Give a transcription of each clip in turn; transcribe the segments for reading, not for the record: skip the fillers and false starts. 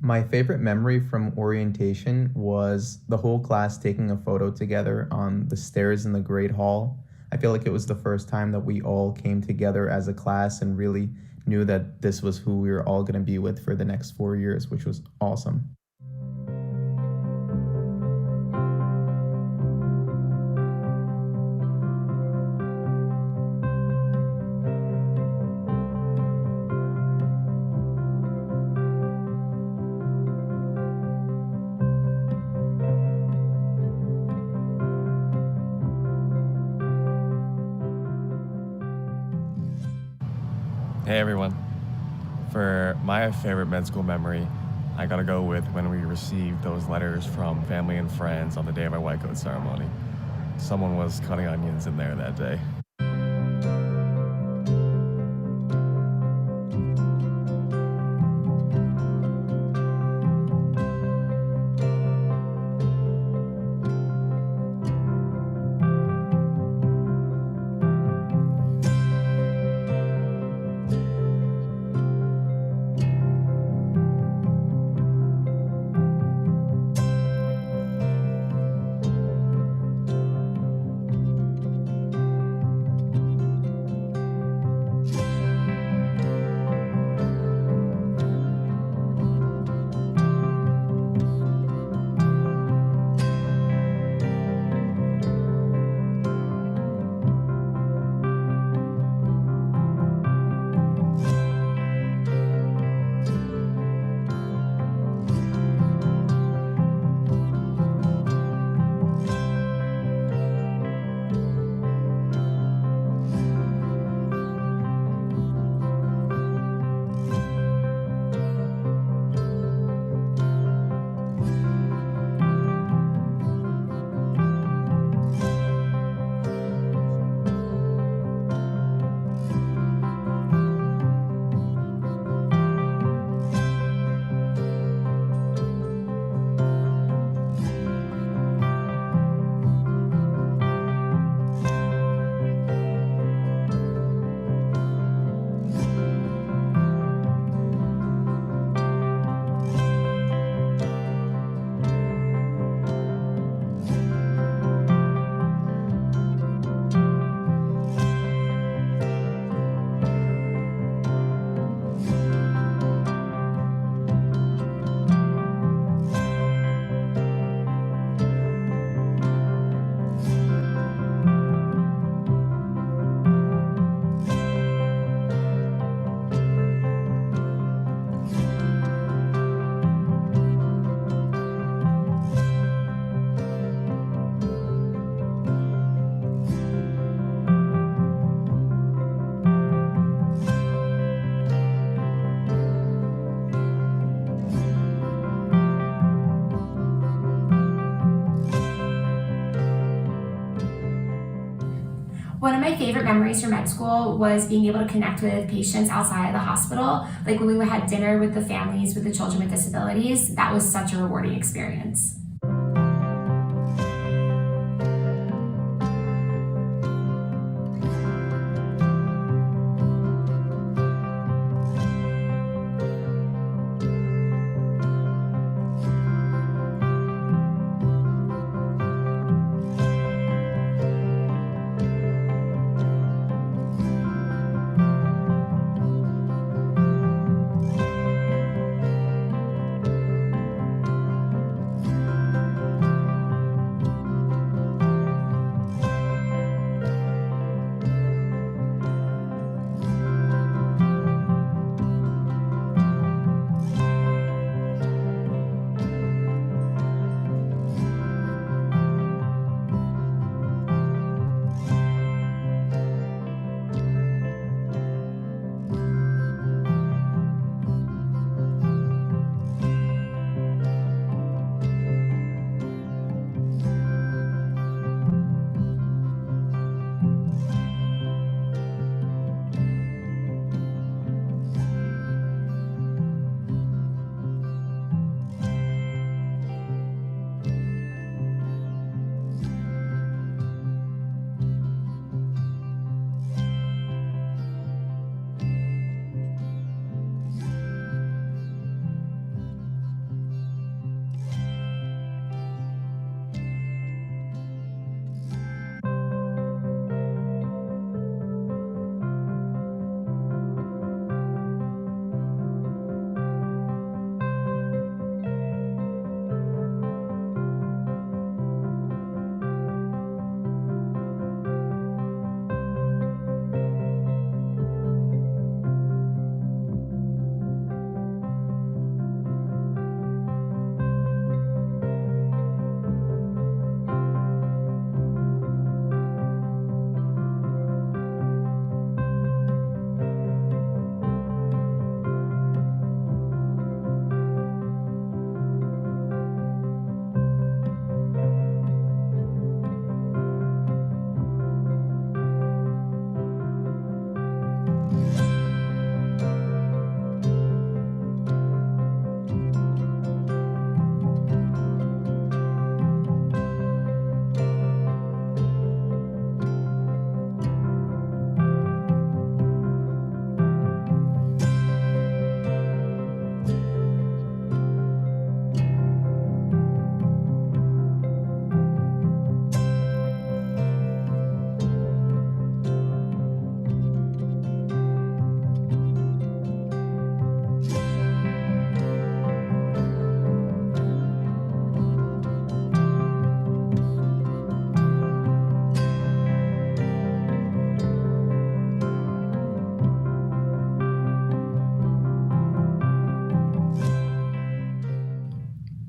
My favorite memory from orientation was the whole class taking a photo together on the stairs in the Great Hall. I feel like it was the first time that we all came together as a class and really knew that this was who we were all going to be with for the next 4 years, which was awesome. Hey everyone. For my favorite med school memory, I gotta go with when we received those letters from family and friends on the day of our white coat ceremony. Someone was cutting onions in there that day. One of my favorite memories from med school was being able to connect with patients outside of the hospital. Like when we had dinner with the families with the children with disabilities, that was such a rewarding experience.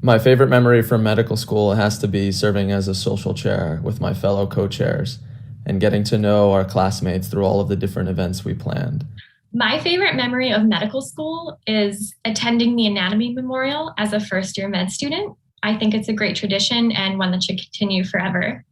My favorite memory from medical school has to be serving as a social chair with my fellow co-chairs and getting to know our classmates through all of the different events we planned. My favorite memory of medical school is attending the anatomy memorial as a first year med student. I think it's a great tradition and one that should continue forever.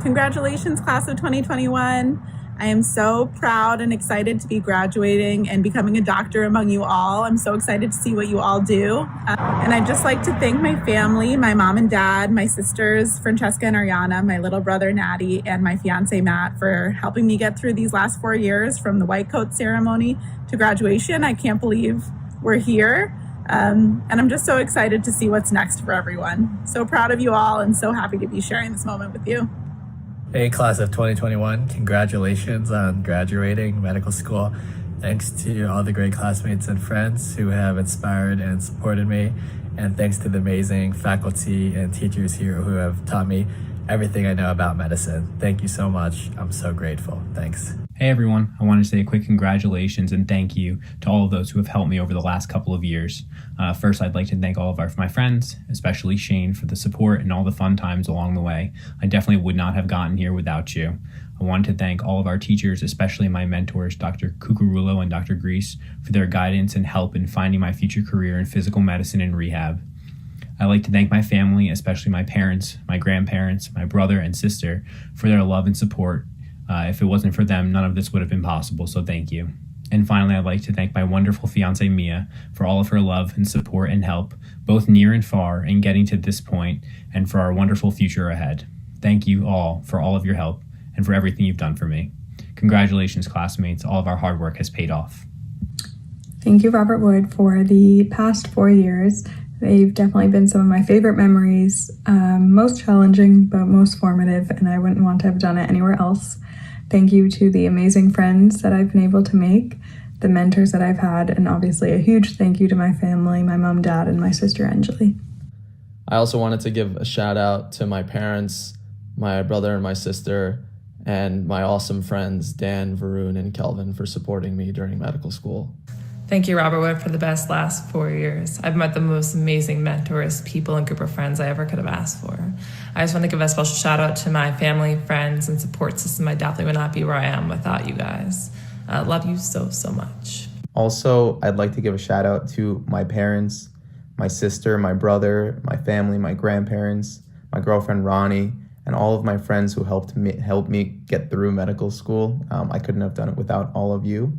Congratulations, class of 2021. I am so proud and excited to be graduating and becoming a doctor among you all. I'm so excited to see what you all do. And I'd just like to thank my family, my mom and dad, my sisters, Francesca and Ariana, my little brother, Natty, and my fiance, Matt, for helping me get through these last 4 years from the white coat ceremony to graduation. I can't believe we're here. And I'm just so excited to see what's next for everyone. So proud of you all and so happy to be sharing this moment with you. Hey, class of 2021, congratulations on graduating medical school. Thanks to all the great classmates and friends who have inspired and supported me. And thanks to the amazing faculty and teachers here who have taught me everything I know about medicine. Thank you so much. I'm so grateful. Thanks. Hey everyone, I wanted to say a quick congratulations and thank you to all of those who have helped me over the last couple of years. First, I'd like to thank all of my friends, especially Shane, for the support and all the fun times along the way. I definitely would not have gotten here without you. I wanted to thank all of our teachers, especially my mentors, Dr. Cucurulo and Dr. Grease, for their guidance and help in finding my future career in physical medicine and rehab. I'd like to thank my family, especially my parents, my grandparents, my brother and sister, for their love and support. If it wasn't for them, none of this would have been possible, so thank you. And finally, I'd like to thank my wonderful fiancée, Mia, for all of her love and support and help, both near and far, in getting to this point, and for our wonderful future ahead. Thank you all for all of your help and for everything you've done for me. Congratulations, classmates. All of our hard work has paid off. Thank you, Robert Wood, for the past 4 years. They've definitely been some of my favorite memories, most challenging, but most formative, and I wouldn't want to have done it anywhere else. Thank you to the amazing friends that I've been able to make, the mentors that I've had, and obviously a huge thank you to my family, my mom, dad, and my sister, Anjali. I also wanted to give a shout out to my parents, my brother and my sister, and my awesome friends, Dan, Varun, and Kelvin, for supporting me during medical school. Thank you, Robert Wood, for the best last 4 years. I've met the most amazing mentors, people, and group of friends I ever could have asked for. I just want to give a special shout out to my family, friends, and support system. I definitely would not be where I am without you guys. Love you so, so much. Also, I'd like to give a shout out to my parents, my sister, my brother, my family, my grandparents, my girlfriend Ronnie, and all of my friends who helped me get through medical school. I couldn't have done it without all of you.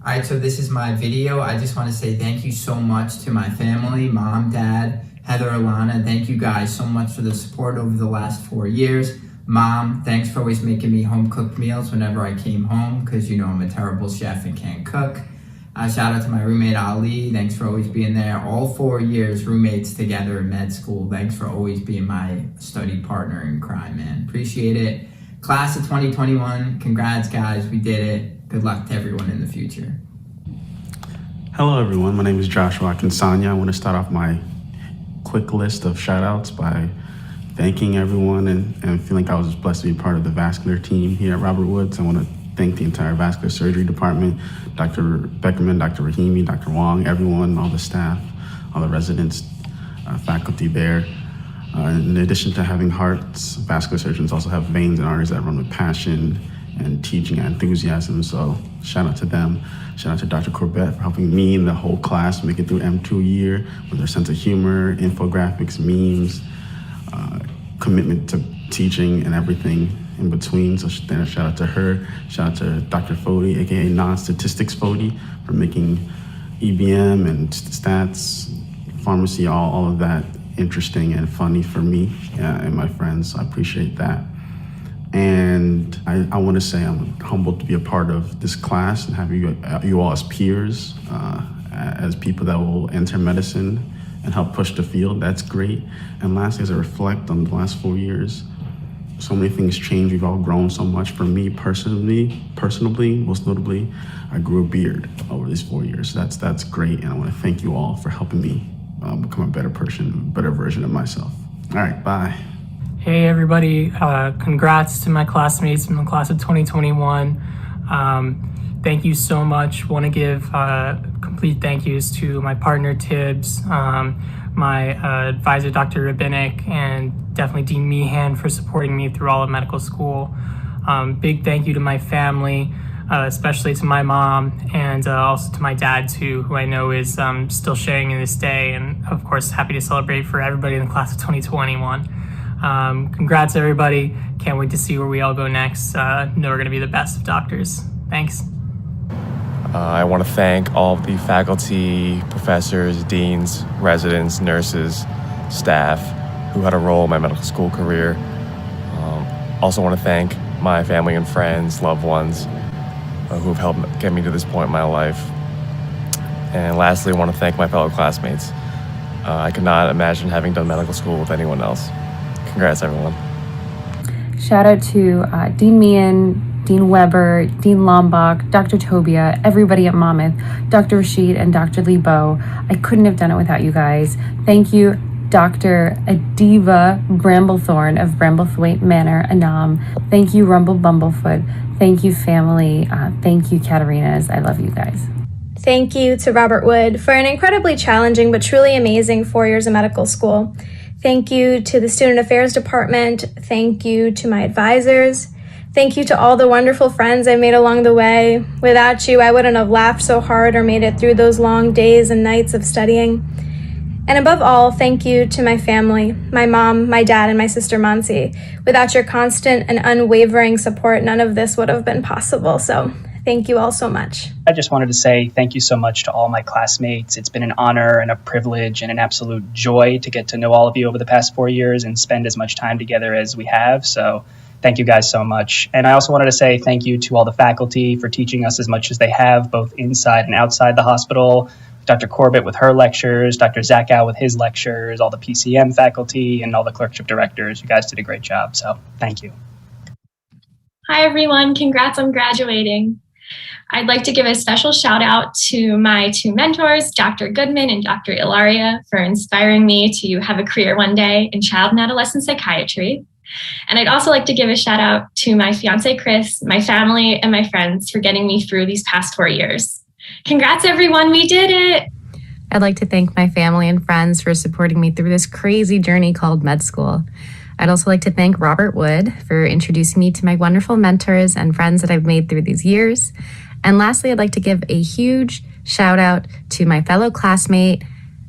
All right, so this is my video. I just want to say thank you so much to my family, mom, dad, Heather, Alana. Thank you guys so much for the support over the last 4 years. Mom, thanks for always making me home-cooked meals whenever I came home, because you know I'm a terrible chef and can't cook. Shout out to my roommate, Ali. Thanks for always being there. All 4 years, roommates together in med school. Thanks for always being my study partner in crime, man. Appreciate it. Class of 2021, congrats, guys. We did it. Good luck to everyone in the future. Hello, everyone. My name is Joshua Kinsanya. I want to start off my quick list of shout outs by thanking everyone and feeling like I was blessed to be part of the vascular team here at Robert Woods. I want to thank the entire vascular surgery department, Dr. Beckerman, Dr. Rahimi, Dr. Wong, everyone, all the staff, all the residents, faculty there. In addition to having hearts, vascular surgeons also have veins and arteries that run with passion and teaching and enthusiasm. So shout out to them. Shout out to Dr. Corbett for helping me and the whole class make it through M2 year with their sense of humor, infographics, memes, commitment to teaching and everything in between. So shout out to her. Shout out to Dr. Fody, aka Non-Statistics Fody, for making EBM and stats, pharmacy, all of that interesting and funny for me and my friends. So I appreciate that. And I want to say I'm humbled to be a part of this class and have you all as peers, as people that will enter medicine and help push the field. That's great. And lastly, as I reflect on the last 4 years, so many things changed. We've all grown so much. For me personally, most notably, I grew a beard over these 4 years. That's great. And I want to thank you all for helping me become a better person, a better version of myself. All right, bye. Hey everybody, congrats to my classmates from the class of 2021. Thank you so much. Want to give complete thank yous to my partner Tibbs, my advisor Dr. Rabbinic, and definitely Dean Meehan for supporting me through all of medical school. Big thank you to my family, especially to my mom, and also to my dad too, who I know is still sharing in this day, and of course happy to celebrate for everybody in the class of 2021. Congrats, everybody. Can't wait to see where we all go next. Know we're going to be the best of doctors. Thanks. I want to thank all of the faculty, professors, deans, residents, nurses, staff who had a role in my medical school career. Also want to thank my family and friends, loved ones who've helped get me to this point in my life. And lastly, I want to thank my fellow classmates. I could not imagine having done medical school with anyone else. Congrats, everyone. Shout out to Dean Meehan, Dean Weber, Dean Lombach, Dr. Tobia, everybody at Monmouth, Dr. Rashid, and Dr. Lebo. I couldn't have done it without you guys. Thank you, Dr. Adiva Bramblethorne of Bramblethwaite Manor, Anam. Thank you, Rumble Bumblefoot. Thank you, family. Thank you, Katarinas. I love you guys. Thank you to Robert Wood for an incredibly challenging but truly amazing 4 years of medical school. Thank you to the Student Affairs Department. Thank you to my advisors. Thank you to all the wonderful friends I made along the way. Without you, I wouldn't have laughed so hard or made it through those long days and nights of studying. And above all, thank you to my family, my mom, my dad, and my sister Monsi. Without your constant and unwavering support, none of this would have been possible. So thank you all so much. I just wanted to say thank you so much to all my classmates. It's been an honor and a privilege and an absolute joy to get to know all of you over the past 4 years and spend as much time together as we have. So thank you guys so much. And I also wanted to say thank you to all the faculty for teaching us as much as they have, both inside and outside the hospital. Dr. Corbett with her lectures, Dr. Zachow with his lectures, all the PCM faculty, and all the clerkship directors. You guys did a great job, so thank you. Hi, everyone. Congrats on graduating. I'd like to give a special shout out to my two mentors, Dr. Goodman and Dr. Ilaria, for inspiring me to have a career one day in child and adolescent psychiatry. And I'd also like to give a shout out to my fiance, Chris, my family, and my friends for getting me through these past 4 years. Congrats, everyone. We did it. I'd like to thank my family and friends for supporting me through this crazy journey called med school. I'd also like to thank Robert Wood for introducing me to my wonderful mentors and friends that I've made through these years. And lastly, I'd like to give a huge shout out to my fellow classmate,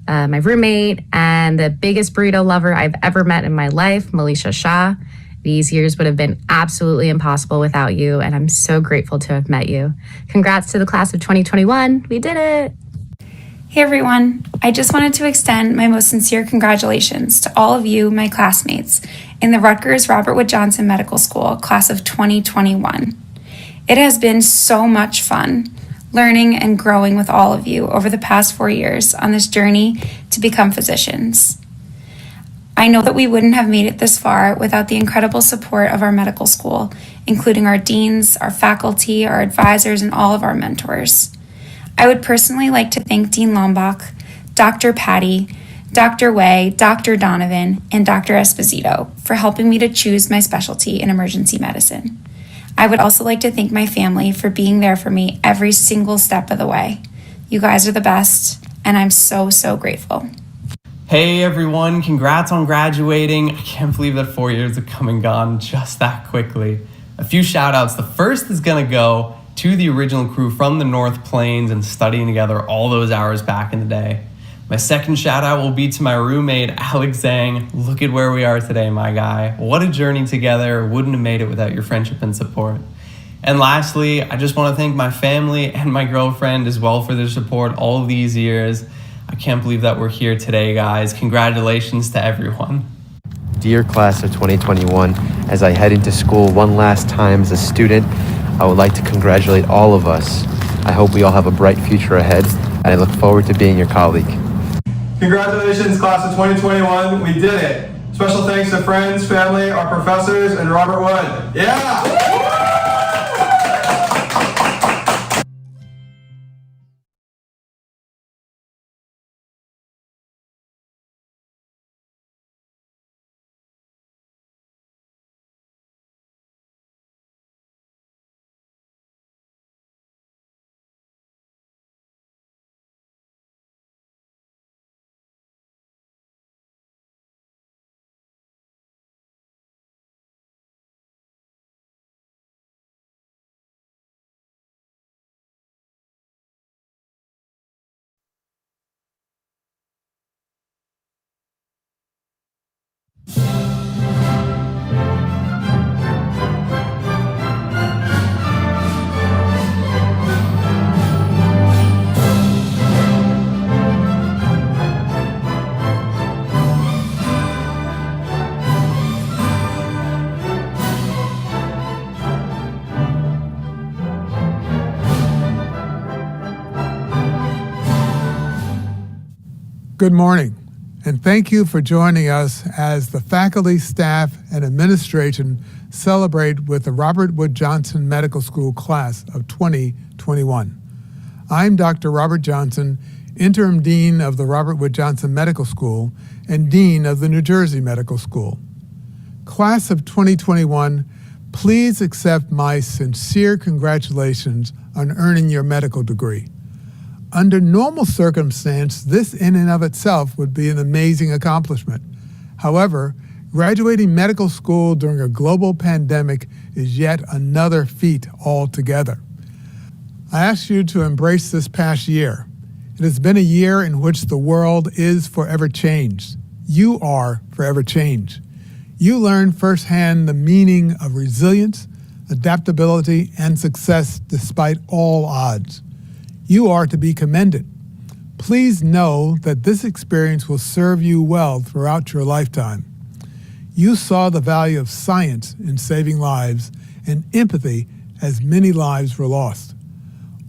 my roommate, and the biggest burrito lover I've ever met in my life, Melisha Shah. These years would have been absolutely impossible without you, and I'm so grateful to have met you. Congrats to the class of 2021. We did it. Hey everyone, I just wanted to extend my most sincere congratulations to all of you, my classmates, in the Rutgers Robert Wood Johnson Medical School class of 2021. It has been so much fun learning and growing with all of you over the past 4 years on this journey to become physicians. I know that we wouldn't have made it this far without the incredible support of our medical school, including our deans, our faculty, our advisors, and all of our mentors. I would personally like to thank Dean Lombach, Dr. Patty, Dr. Way, Dr. Donovan, and Dr. Esposito for helping me to choose my specialty in emergency medicine. I would also like to thank my family for being there for me every single step of the way. You guys are the best, and I'm so, so grateful. Hey everyone, congrats on graduating. I can't believe that 4 years have come and gone just that quickly. A few shout outs. The first is gonna go to the original crew from the North Plains and studying together all those hours back in the day. My second shout out will be to my roommate, Alex Zhang. Look at where we are today, my guy. What a journey together. Wouldn't have made it without your friendship and support. And lastly, I just want to thank my family and my girlfriend as well for their support all of these years. I can't believe that we're here today, guys. Congratulations to everyone. Dear class of 2021, as I head into school one last time as a student, I would like to congratulate all of us. I hope we all have a bright future ahead, and I look forward to being your colleague. Congratulations, class of 2021. We did it. Special thanks to friends, family, our professors, and Robert Wood. Yeah! Good morning, and thank you for joining us as the faculty, staff, and administration celebrate with the Robert Wood Johnson Medical School class of 2021. I'm Dr. Robert Johnson, Interim Dean of the Robert Wood Johnson Medical School and Dean of the New Jersey Medical School. Class of 2021, please accept my sincere congratulations on earning your medical degree. Under normal circumstances, this in and of itself would be an amazing accomplishment. However, graduating medical school during a global pandemic is yet another feat altogether. I ask you to embrace this past year. It has been a year in which the world is forever changed. You are forever changed. You learned firsthand the meaning of resilience, adaptability, and success despite all odds. You are to be commended. Please know that this experience will serve you well throughout your lifetime. You saw the value of science in saving lives and empathy as many lives were lost.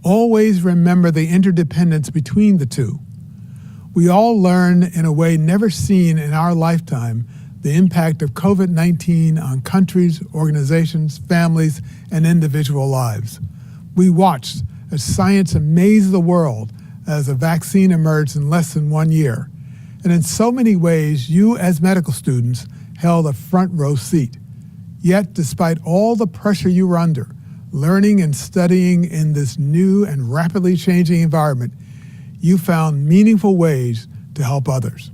Always remember the interdependence between the two. We all learn in a way never seen in our lifetime the impact of COVID-19 on countries, organizations, families, and individual lives. We watched as science amazed the world as a vaccine emerged in less than 1 year. And in so many ways, you as medical students held a front row seat. Yet, despite all the pressure you were under, learning and studying in this new and rapidly changing environment, you found meaningful ways to help others.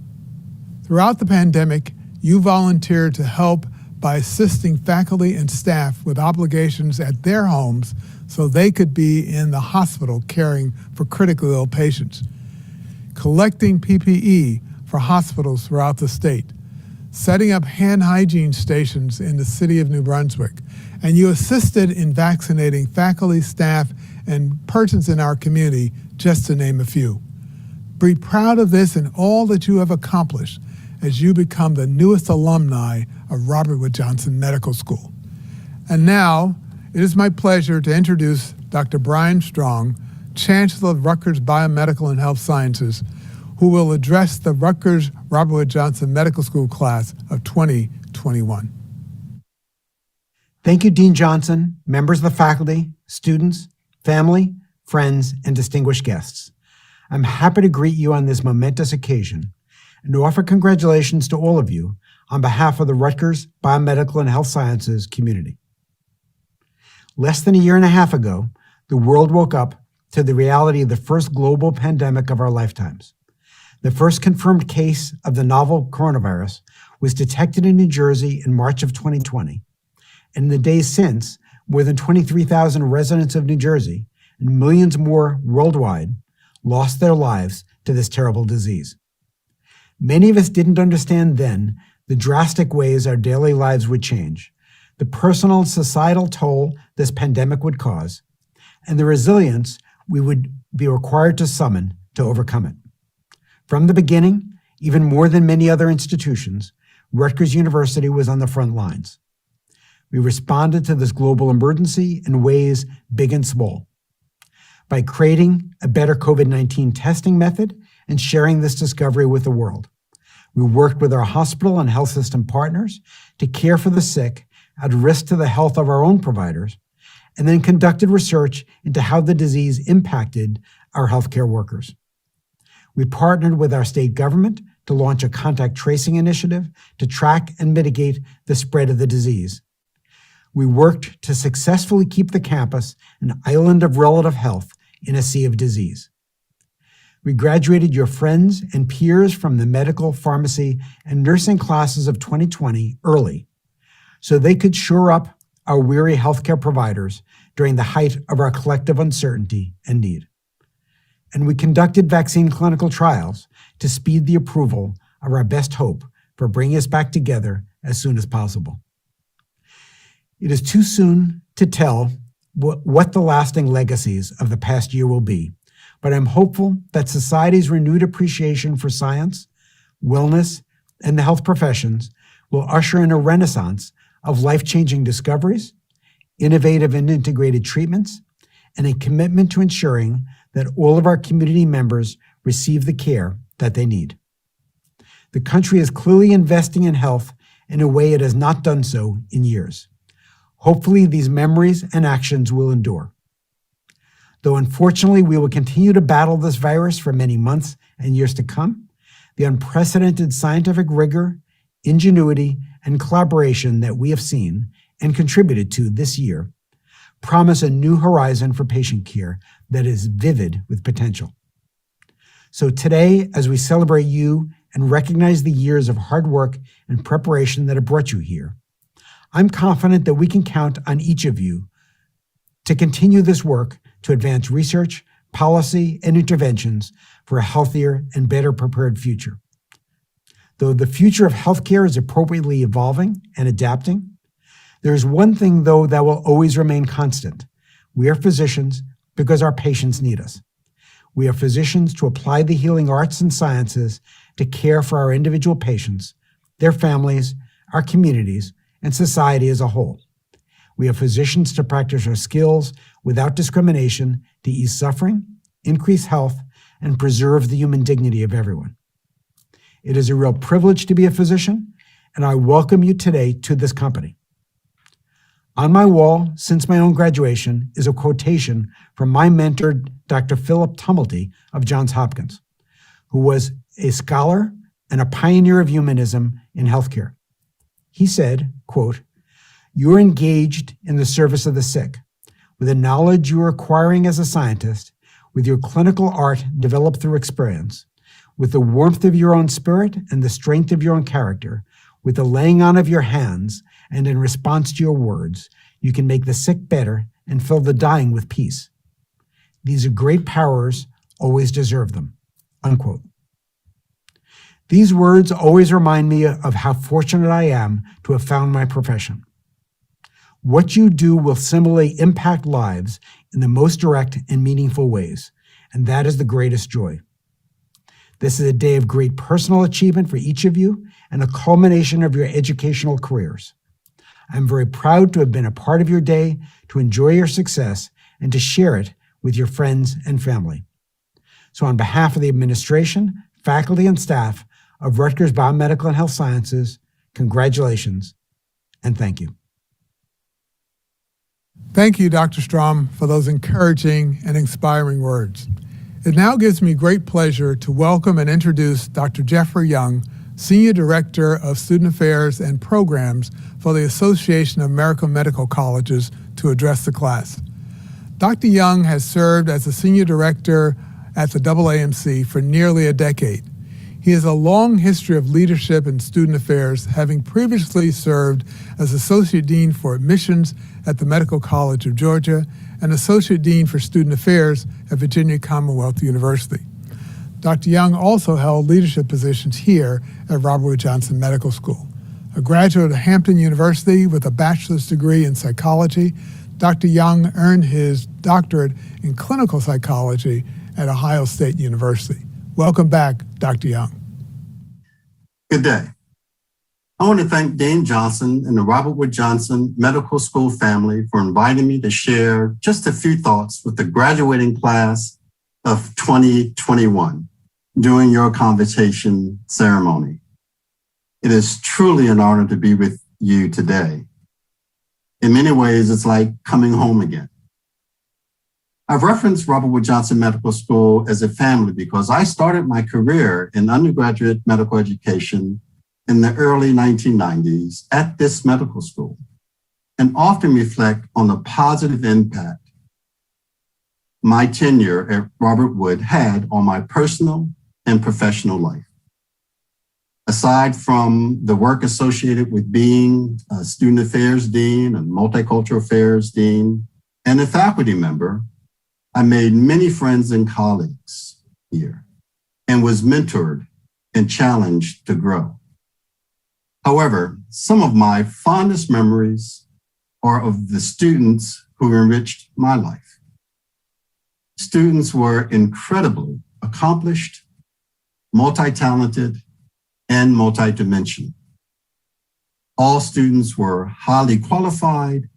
Throughout the pandemic, you volunteered to help by assisting faculty and staff with obligations at their homes so they could be in the hospital caring for critically ill patients, collecting PPE for hospitals throughout the state, setting up hand hygiene stations in the city of New Brunswick, and you assisted in vaccinating faculty, staff, and persons in our community, just to name a few. Be proud of this and all that you have accomplished as you become the newest alumni of Robert Wood Johnson Medical School. And now, it is my pleasure to introduce Dr. Brian Strong, Chancellor of Rutgers Biomedical and Health Sciences, who will address the Rutgers Robert Wood Johnson Medical School class of 2021. Thank you, Dean Johnson, members of the faculty, students, family, friends, and distinguished guests. I'm happy to greet you on this momentous occasion and to offer congratulations to all of you on behalf of the Rutgers Biomedical and Health Sciences community. Less than a year and a half ago, the world woke up to the reality of the first global pandemic of our lifetimes. The first confirmed case of the novel coronavirus was detected in New Jersey in March of 2020. And in the days since, more than 23,000 residents of New Jersey and millions more worldwide lost their lives to this terrible disease. Many of us didn't understand then the drastic ways our daily lives would change, the personal and societal toll this pandemic would cause, and the resilience we would be required to summon to overcome it. From the beginning, even more than many other institutions, Rutgers University was on the front lines. We responded to this global emergency in ways big and small. By creating a better COVID-19 testing method and sharing this discovery with the world. We worked with our hospital and health system partners to care for the sick at risk to the health of our own providers, and then conducted research into how the disease impacted our healthcare workers. We partnered with our state government to launch a contact tracing initiative to track and mitigate the spread of the disease. We worked to successfully keep the campus an island of relative health in a sea of disease. We graduated your friends and peers from the medical, pharmacy, and nursing classes of 2020 early, so they could shore up our weary healthcare providers during the height of our collective uncertainty and need. And we conducted vaccine clinical trials to speed the approval of our best hope for bringing us back together as soon as possible. It is too soon to tell what the lasting legacies of the past year will be, but I'm hopeful that society's renewed appreciation for science, wellness, and the health professions will usher in a renaissance of life-changing discoveries, innovative and integrated treatments, and a commitment to ensuring that all of our community members receive the care that they need. The country is clearly investing in health in a way it has not done so in years. Hopefully, these memories and actions will endure. Though unfortunately, we will continue to battle this virus for many months and years to come, the unprecedented scientific rigor, ingenuity, and collaboration that we have seen and contributed to this year promise a new horizon for patient care that is vivid with potential. So today, as we celebrate you and recognize the years of hard work and preparation that have brought you here, I'm confident that we can count on each of you to continue this work to advance research, policy, and interventions for a healthier and better prepared future. Though the future of healthcare is appropriately evolving and adapting, there is one thing, though, that will always remain constant. We are physicians because our patients need us. We are physicians to apply the healing arts and sciences to care for our individual patients, their families, our communities, and society as a whole. We are physicians to practice our skills without discrimination to ease suffering, increase health, and preserve the human dignity of everyone. It is a real privilege to be a physician, and I welcome you today to this company. On my wall, since my own graduation, is a quotation from my mentor, Dr. Philip Tumulty of Johns Hopkins, who was a scholar and a pioneer of humanism in healthcare. He said, quote, "You are engaged in the service of the sick. With the knowledge you are acquiring as a scientist, with your clinical art developed through experience, with the warmth of your own spirit and the strength of your own character, with the laying on of your hands, and in response to your words, you can make the sick better and fill the dying with peace. These are great powers, always deserve them." Unquote. These words always remind me of how fortunate I am to have found my profession. What you do will similarly impact lives in the most direct and meaningful ways, and that is the greatest joy. This is a day of great personal achievement for each of you and a culmination of your educational careers. I'm very proud to have been a part of your day, to enjoy your success, and to share it with your friends and family. So on behalf of the administration, faculty, and staff of Rutgers Biomedical and Health Sciences, congratulations and thank you. Thank you, Dr. Strom, for those encouraging and inspiring words. It now gives me great pleasure to welcome and introduce Dr. Jeffrey Young, Senior Director of Student Affairs and Programs for the Association of American Medical Colleges, to address the class. Dr. Young has served as a Senior Director at the AAMC for nearly a decade. He has a long history of leadership in student affairs, having previously served as Associate Dean for Admissions at the Medical College of Georgia and Associate Dean for Student Affairs at Virginia Commonwealth University. Dr. Young also held leadership positions here at Robert Wood Johnson Medical School. A graduate of Hampton University with a bachelor's degree in psychology, Dr. Young earned his doctorate in clinical psychology at Ohio State University. Welcome back, Dr. Young. Good day. I want to thank Dean Johnson and the Robert Wood Johnson Medical School family for inviting me to share just a few thoughts with the graduating class of 2021 during your convocation ceremony. It is truly an honor to be with you today. In many ways, it's like coming home again. I've referenced Robert Wood Johnson Medical School as a family because I started my career in undergraduate medical education in the early 1990s at this medical school, and often reflect on the positive impact my tenure at Robert Wood had on my personal and professional life. Aside from the work associated with being a student affairs dean and multicultural affairs dean and a faculty member, I made many friends and colleagues here and was mentored and challenged to grow. However, some of my fondest memories are of the students who enriched my life. Students were incredibly accomplished, multi-talented, and multi-dimensional. All students were highly qualified,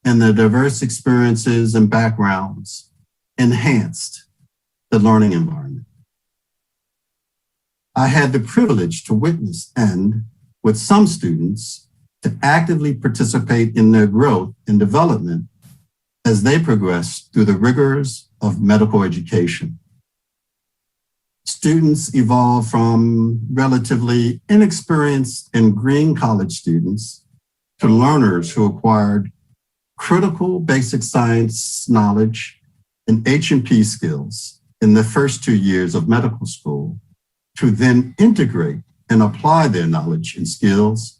and their diverse experiences and backgrounds enhanced the learning environment. I had the privilege to witness and, with some students, to actively participate in their growth and development as they progress through the rigors of medical education. Students evolve from relatively inexperienced and green college students to learners who acquired critical basic science knowledge and H&P skills in the first 2 years of medical school to then integrate and apply their knowledge and skills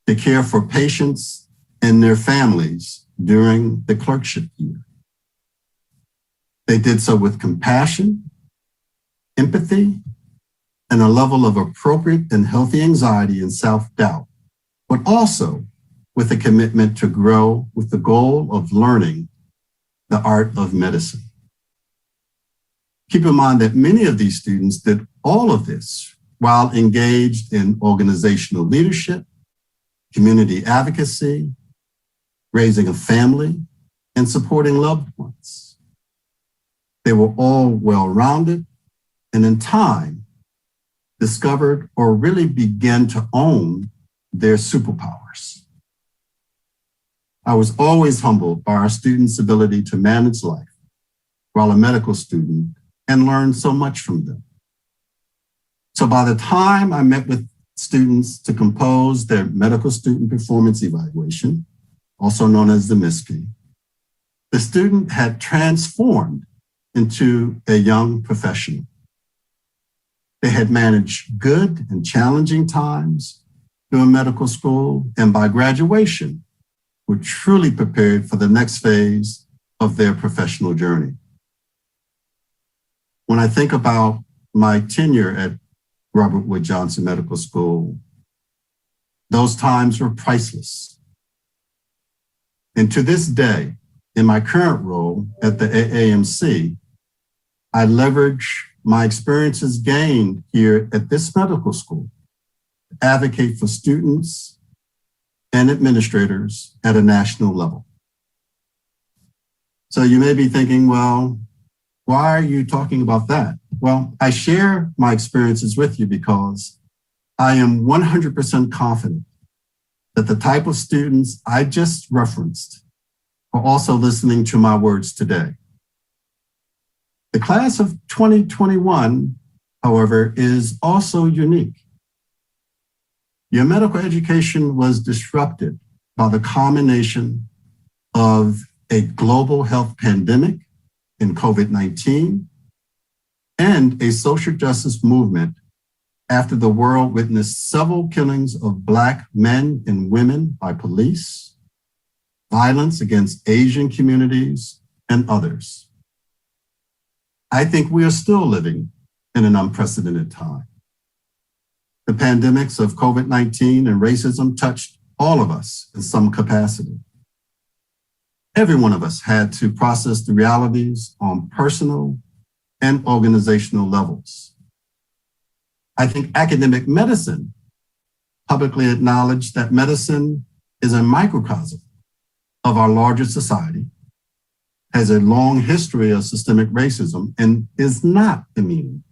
to care for patients and their families during the clerkship year. They did so with compassion, empathy, and a level of appropriate and healthy anxiety and self-doubt, but also with a commitment to grow with the goal of learning the art of medicine. Keep in mind that many of these students did all of this while engaged in organizational leadership, community advocacy, raising a family, and supporting loved ones. They were all well-rounded and in time discovered or really began to own their superpowers. I was always humbled by our students' ability to manage life while a medical student and learn so much from them. So by the time I met with students to compose their medical student performance evaluation, also known as the MISPE, the student had transformed into a young professional. They had managed good and challenging times during medical school, and by graduation, were truly prepared for the next phase of their professional journey. When I think about my tenure at Robert Wood Johnson Medical School, those times were priceless. And to this day, in my current role at the AAMC, I leverage my experiences gained here at this medical school to advocate for students and administrators at a national level. So you may be thinking, well, why are you talking about that? Well, I share my experiences with you because I am 100% confident that the type of students I just referenced are also listening to my words today. The class of 2021, however, is also unique. Your medical education was disrupted by the combination of a global health pandemic in COVID-19 and a social justice movement after the world witnessed several killings of Black men and women by police, violence against Asian communities, and others. I think we are still living in an unprecedented time. The pandemics of COVID-19 and racism touched all of us in some capacity. Every one of us had to process the realities on personal and organizational levels. I think academic medicine publicly acknowledged that medicine is a microcosm of our larger society, has a long history of systemic racism, and is not immune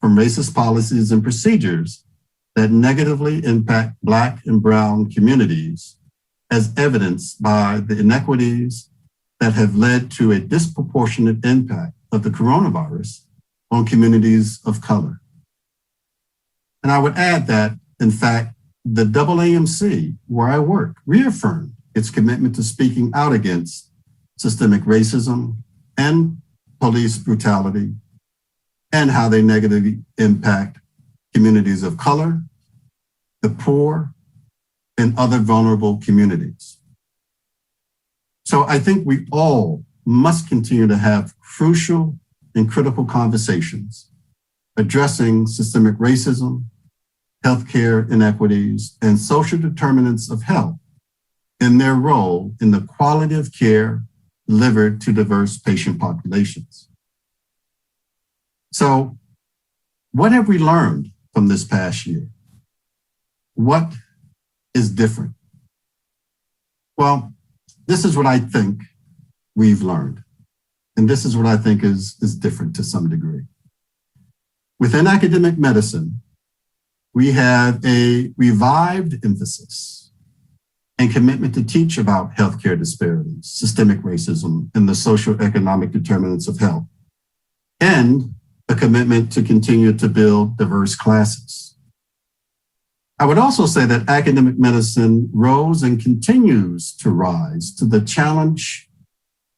from racist policies and procedures that negatively impact Black and Brown communities, as evidenced by the inequities that have led to a disproportionate impact of the coronavirus on communities of color. And I would add that, in fact, the AAMC, where I work, reaffirmed its commitment to speaking out against systemic racism and police brutality and how they negatively impact communities of color, the poor, and other vulnerable communities. So I think we all must continue to have crucial and critical conversations addressing systemic racism, healthcare inequities, and social determinants of health in their role in the quality of care delivered to diverse patient populations. So, what have we learned from this past year? What is different? Well, this is what I think we've learned. And this is what I think is different to some degree. Within academic medicine, we have a revived emphasis and commitment to teach about healthcare disparities, systemic racism, and the socioeconomic determinants of health, and a commitment to continue to build diverse classes. I would also say that academic medicine rose and continues to rise to the challenge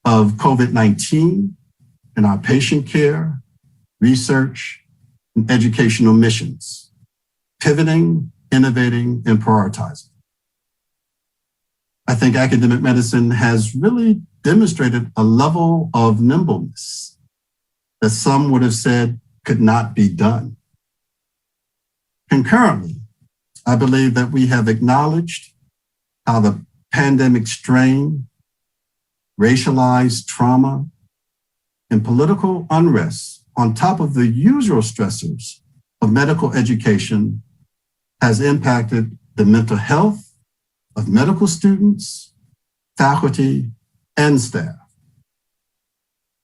of COVID-19 in our patient care, research, and educational missions, pivoting, innovating, and prioritizing. I think academic medicine has really demonstrated a level of nimbleness that some would have said could not be done. Concurrently, I believe that we have acknowledged how the pandemic strain, racialized trauma, and political unrest on top of the usual stressors of medical education has impacted the mental health of medical students, faculty, and staff.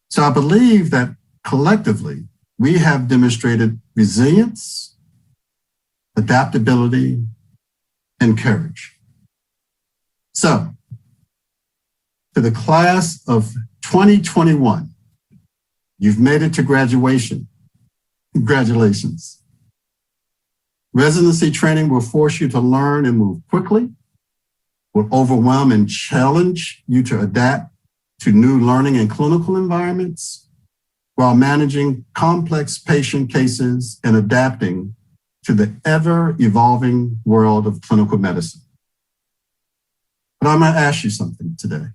So I believe that collectively, we have demonstrated resilience, adaptability, and courage. So, to the class of 2021, you've made it to graduation. Congratulations. Residency training will force you to learn and move quickly, will overwhelm and challenge you to adapt to new learning and clinical environments while managing complex patient cases and adapting to the ever-evolving world of clinical medicine. But I'm going to ask you something today.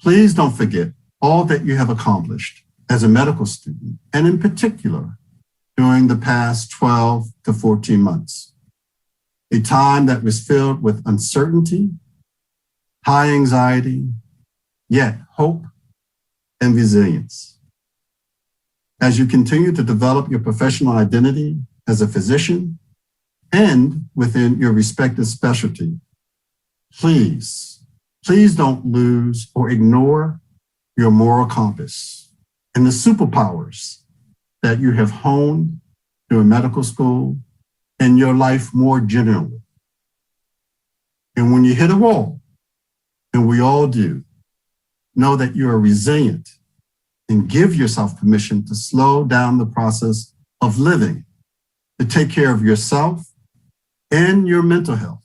Please don't forget all that you have accomplished as a medical student, and in particular, during the past 12 to 14 months, a time that was filled with uncertainty, high anxiety, yet hope and resilience. As you continue to develop your professional identity as a physician and within your respective specialty, please don't lose or ignore your moral compass and the superpowers that you have honed during medical school and your life more generally. And when you hit a wall, and we all do, know that you are resilient and give yourself permission to slow down the process of living, to take care of yourself and your mental health.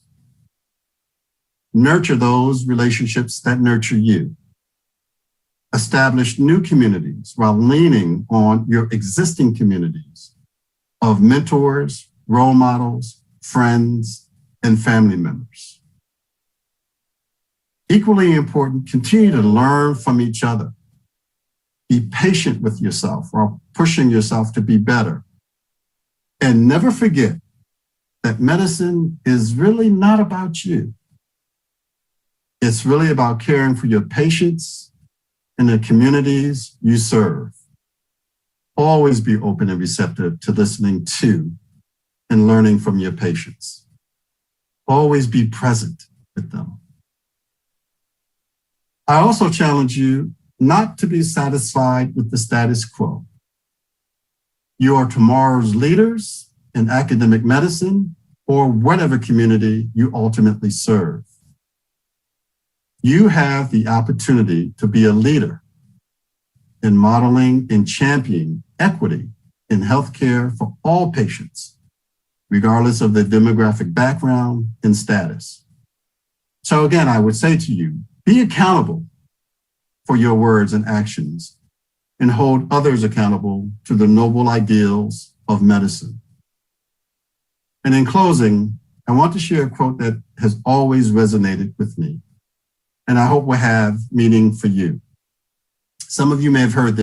Nurture those relationships that nurture you. Establish new communities while leaning on your existing communities of mentors, role models, friends, and family members. Equally important, continue to learn from each other. Be patient with yourself while pushing yourself to be better. And never forget that medicine is really not about you. It's really about caring for your patients and the communities you serve. Always be open and receptive to listening to and learning from your patients. Always be present with them. I also challenge you not to be satisfied with the status quo. You are tomorrow's leaders in academic medicine or whatever community you ultimately serve. You have the opportunity to be a leader in modeling and championing equity in healthcare for all patients, regardless of their demographic background and status. So again, I would say to you, be accountable for your words and actions and hold others accountable to the noble ideals of medicine. And in closing, I want to share a quote that has always resonated with me, and I hope will have meaning for you. Some of you may have heard this.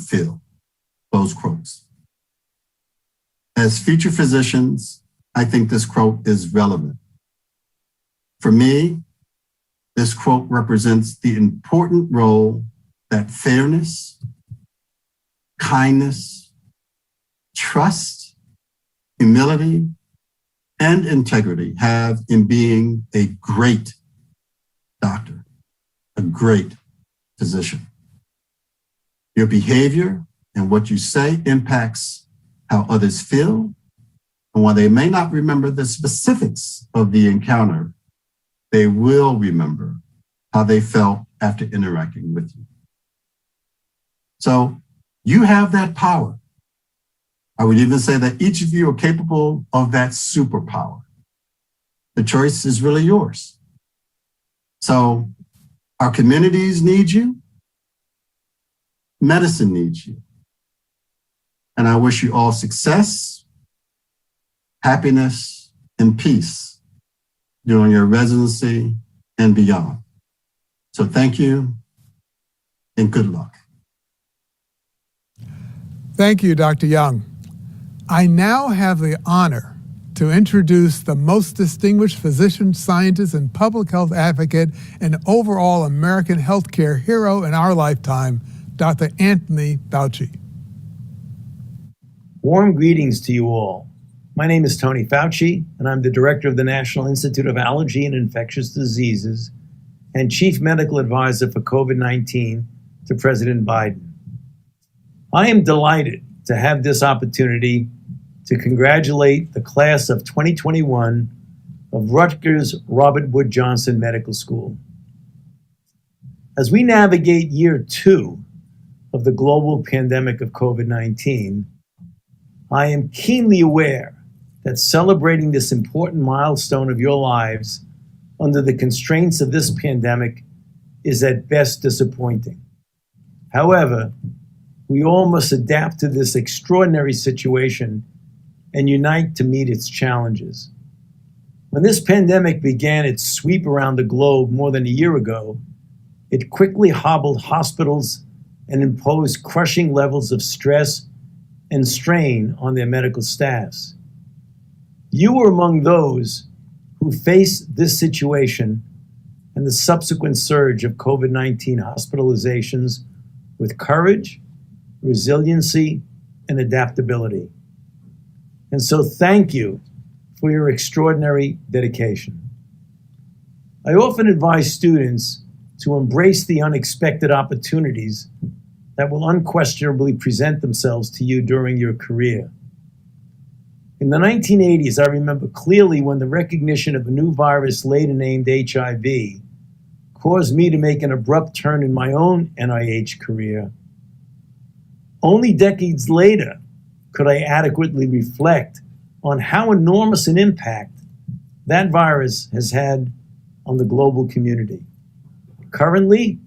Feel, close quotes. As future physicians, I think this quote is relevant. For me, this quote represents the important role that fairness, kindness, trust, humility, and integrity have in being a great doctor, a great physician. Your behavior and what you say impacts how others feel, and while they may not remember the specifics of the encounter, they will remember how they felt after interacting with you. So you have that power. I would even say that each of you are capable of that superpower. The choice is really yours. So our communities need you. Medicine needs you. And I wish you all success, happiness, and peace during your residency and beyond. So thank you and good luck. Thank you, Dr. Young. I now have the honor to introduce the most distinguished physician, scientist, and public health advocate and overall American healthcare hero in our lifetime, Dr. Anthony Fauci. Warm greetings to you all. My name is Tony Fauci, and I'm the director of the National Institute of Allergy and Infectious Diseases and chief medical advisor for COVID-19 to President Biden. I am delighted to have this opportunity to congratulate the class of 2021 of Rutgers Robert Wood Johnson Medical School. As we navigate year 2 of the global pandemic of COVID-19, I am keenly aware that celebrating this important milestone of your lives under the constraints of this pandemic is at best disappointing. However, we all must adapt to this extraordinary situation and unite to meet its challenges. When this pandemic began its sweep around the globe more than a year ago, it quickly hobbled hospitals and imposed crushing levels of stress and strain on their medical staffs. You were among those who faced this situation and the subsequent surge of COVID-19 hospitalizations with courage, resiliency, and adaptability. And so thank you for your extraordinary dedication. I often advise students to embrace the unexpected opportunities that will unquestionably present themselves to you during your career. In the 1980s, I remember clearly when the recognition of a new virus later named HIV caused me to make an abrupt turn in my own NIH career. Only decades later could I adequately reflect on how enormous an impact that virus has had on the global community. Currently,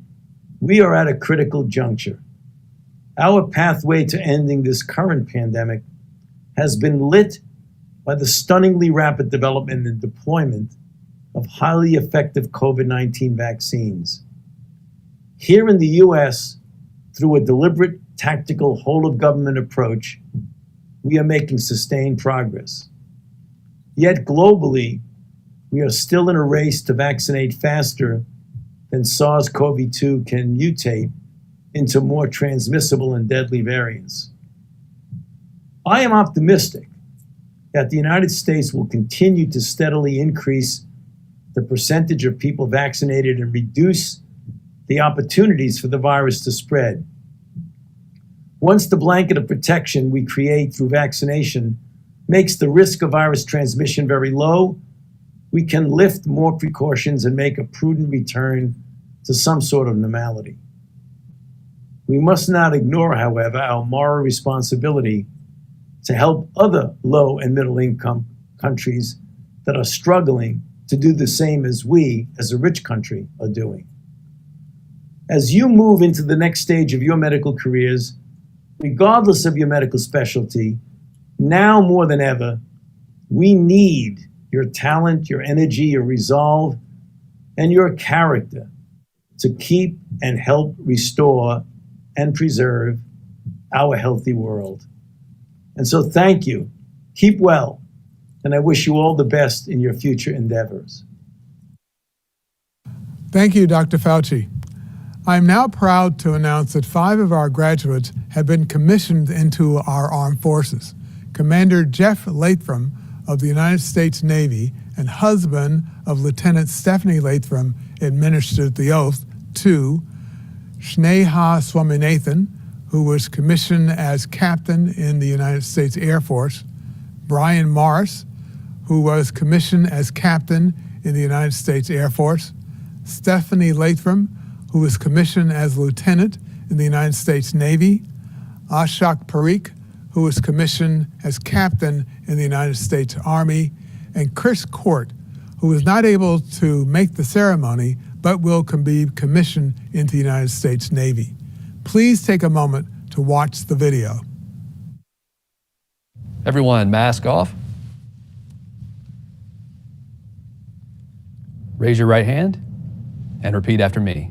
we are at a critical juncture. Our pathway to ending this current pandemic has been lit by the stunningly rapid development and deployment of highly effective COVID-19 vaccines. Here in the US, through a deliberate, tactical, whole-of-government approach, we are making sustained progress. Yet globally, we are still in a race to vaccinate faster than SARS-CoV-2 can mutate into more transmissible and deadly variants. I am optimistic that the United States will continue to steadily increase the percentage of people vaccinated and reduce the opportunities for the virus to spread. Once the blanket of protection we create through vaccination makes the risk of virus transmission very low, we can lift more precautions and make a prudent return to some sort of normality. We must not ignore, however, our moral responsibility to help other low and middle income countries that are struggling to do the same as we, as a rich country, are doing. As you move into the next stage of your medical careers, regardless of your medical specialty, now more than ever, we need your talent, your energy, your resolve, and your character to keep and help restore and preserve our healthy world. And so thank you, keep well, and I wish you all the best in your future endeavors. Thank you, Dr. Fauci. I am now proud to announce that 5 of our graduates have been commissioned into our armed forces. Commander Jeff Latham of the United States Navy and husband of Lieutenant Stephanie Latham administered the oath to Sneha Swaminathan, who was commissioned as captain in the United States Air Force, Brian Morris, who was commissioned as captain in the United States Air Force, Stephanie Latham, who was commissioned as lieutenant in the United States Navy, Ashok Parikh, who was commissioned as captain in the United States Army, and Chris Court, who was not able to make the ceremony but will be commissioned into the United States Navy. Please take a moment to watch the video. Everyone, mask off. Raise your right hand and repeat after me.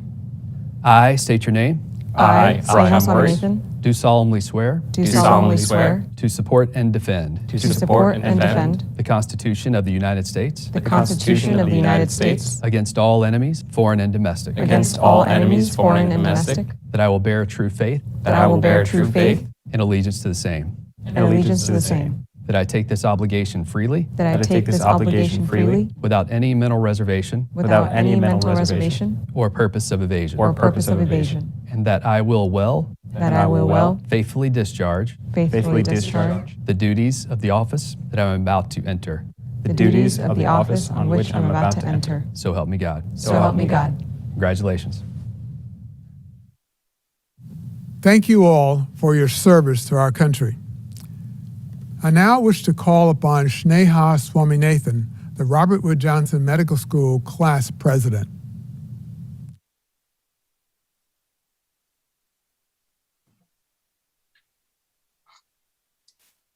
I state your name. I, Brian Morris, do solemnly swear. do solemnly swear To support and defend. to support and defend The Constitution of the United States. the Constitution of the United States Against all enemies, foreign and domestic. against all enemies, foreign and domestic, That I will bear true faith. that I will bear true faith And allegiance to the same. and allegiance to the same, That I take this obligation freely. that I take this obligation freely Without any mental reservation. without any mental reservation Or purpose of evasion. or purpose of evasion, And that I will well. that I will well Faithfully discharge. faithfully discharge The duties of the office that I am about to enter. the duties of the office on which I'm about to enter. So help me God. So help me God. Congratulations. Thank you all for your service to our country. I now wish to call upon Sneha Swaminathan, the Robert Wood Johnson Medical School class president.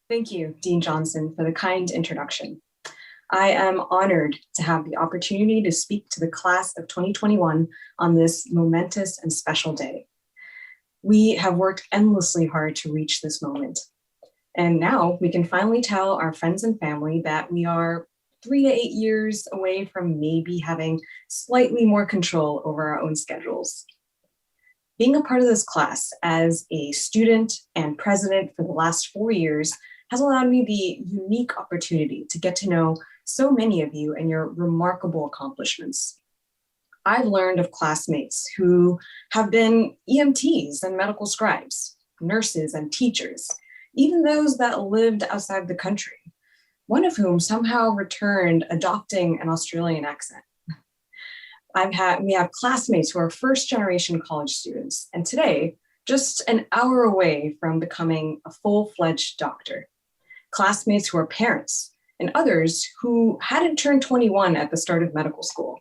Thank you, Dean Johnson, for the kind introduction. I am honored to have the opportunity to speak to the class of 2021 on this momentous and special day. We have worked endlessly hard to reach this moment. And now we can finally tell our friends and family that we are 3 to 8 years away from maybe having slightly more control over our own schedules. Being a part of this class as a student and president for the last 4 years has allowed me the unique opportunity to get to know so many of you and your remarkable accomplishments. I've learned of classmates who have been EMTs and medical scribes, nurses and teachers, even those that lived outside the country, one of whom somehow returned adopting an Australian accent. We have classmates who are first-generation college students, and today, just an hour away from becoming a full-fledged doctor. Classmates who are parents, and others who hadn't turned 21 at the start of medical school.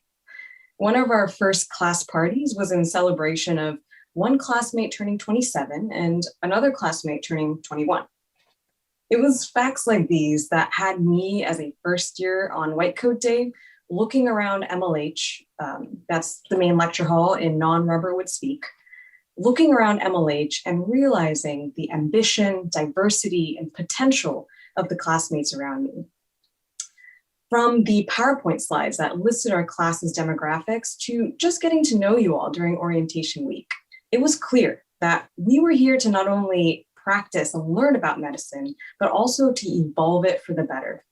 One of our first class parties was in celebration of one classmate turning 27 and another classmate turning 21. It was facts like these that had me as a first year on White Coat Day looking around MLH, that's the main lecture hall in non-Robert Wood speak, looking around MLH and realizing the ambition, diversity, and potential of the classmates around me. From the PowerPoint slides that listed our class's demographics to just getting to know you all during orientation week, it was clear that we were here to not only practice and learn about medicine, but also to evolve it for the better.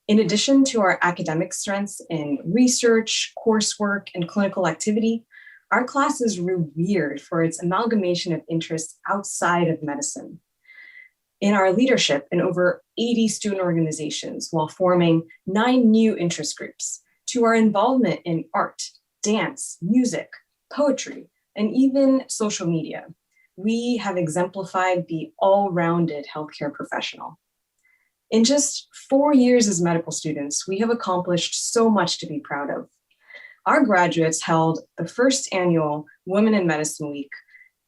In addition to our academic strengths in research, coursework, and clinical activity, our class is revered for its amalgamation of interests outside of medicine. In our leadership in over 80 student organizations while forming 9 new interest groups, to our involvement in art, dance, music, poetry, and even social media, we have exemplified the all-rounded healthcare professional. In just 4 years as medical students, we have accomplished so much to be proud of. Our graduates held the first annual Women in Medicine Week,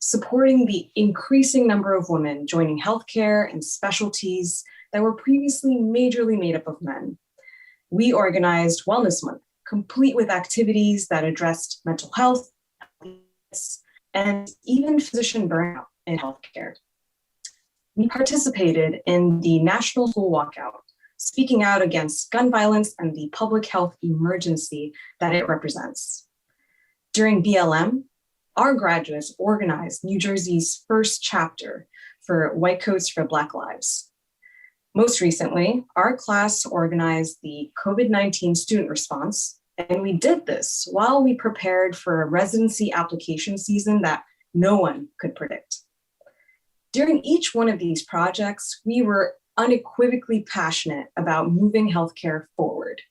supporting the increasing number of women joining healthcare and specialties that were previously majorly made up of men. We organized Wellness Month, complete with activities that addressed mental health and even physician burnout in healthcare. We participated in the National School Walkout, speaking out against gun violence and the public health emergency that it represents. During BLM, our graduates organized New Jersey's first chapter for White Coats for Black Lives. Most recently, our class organized the COVID-19 student response, and we did this while we prepared for a residency application season that no one could predict. During each one of these projects, we were unequivocally passionate about moving healthcare forward.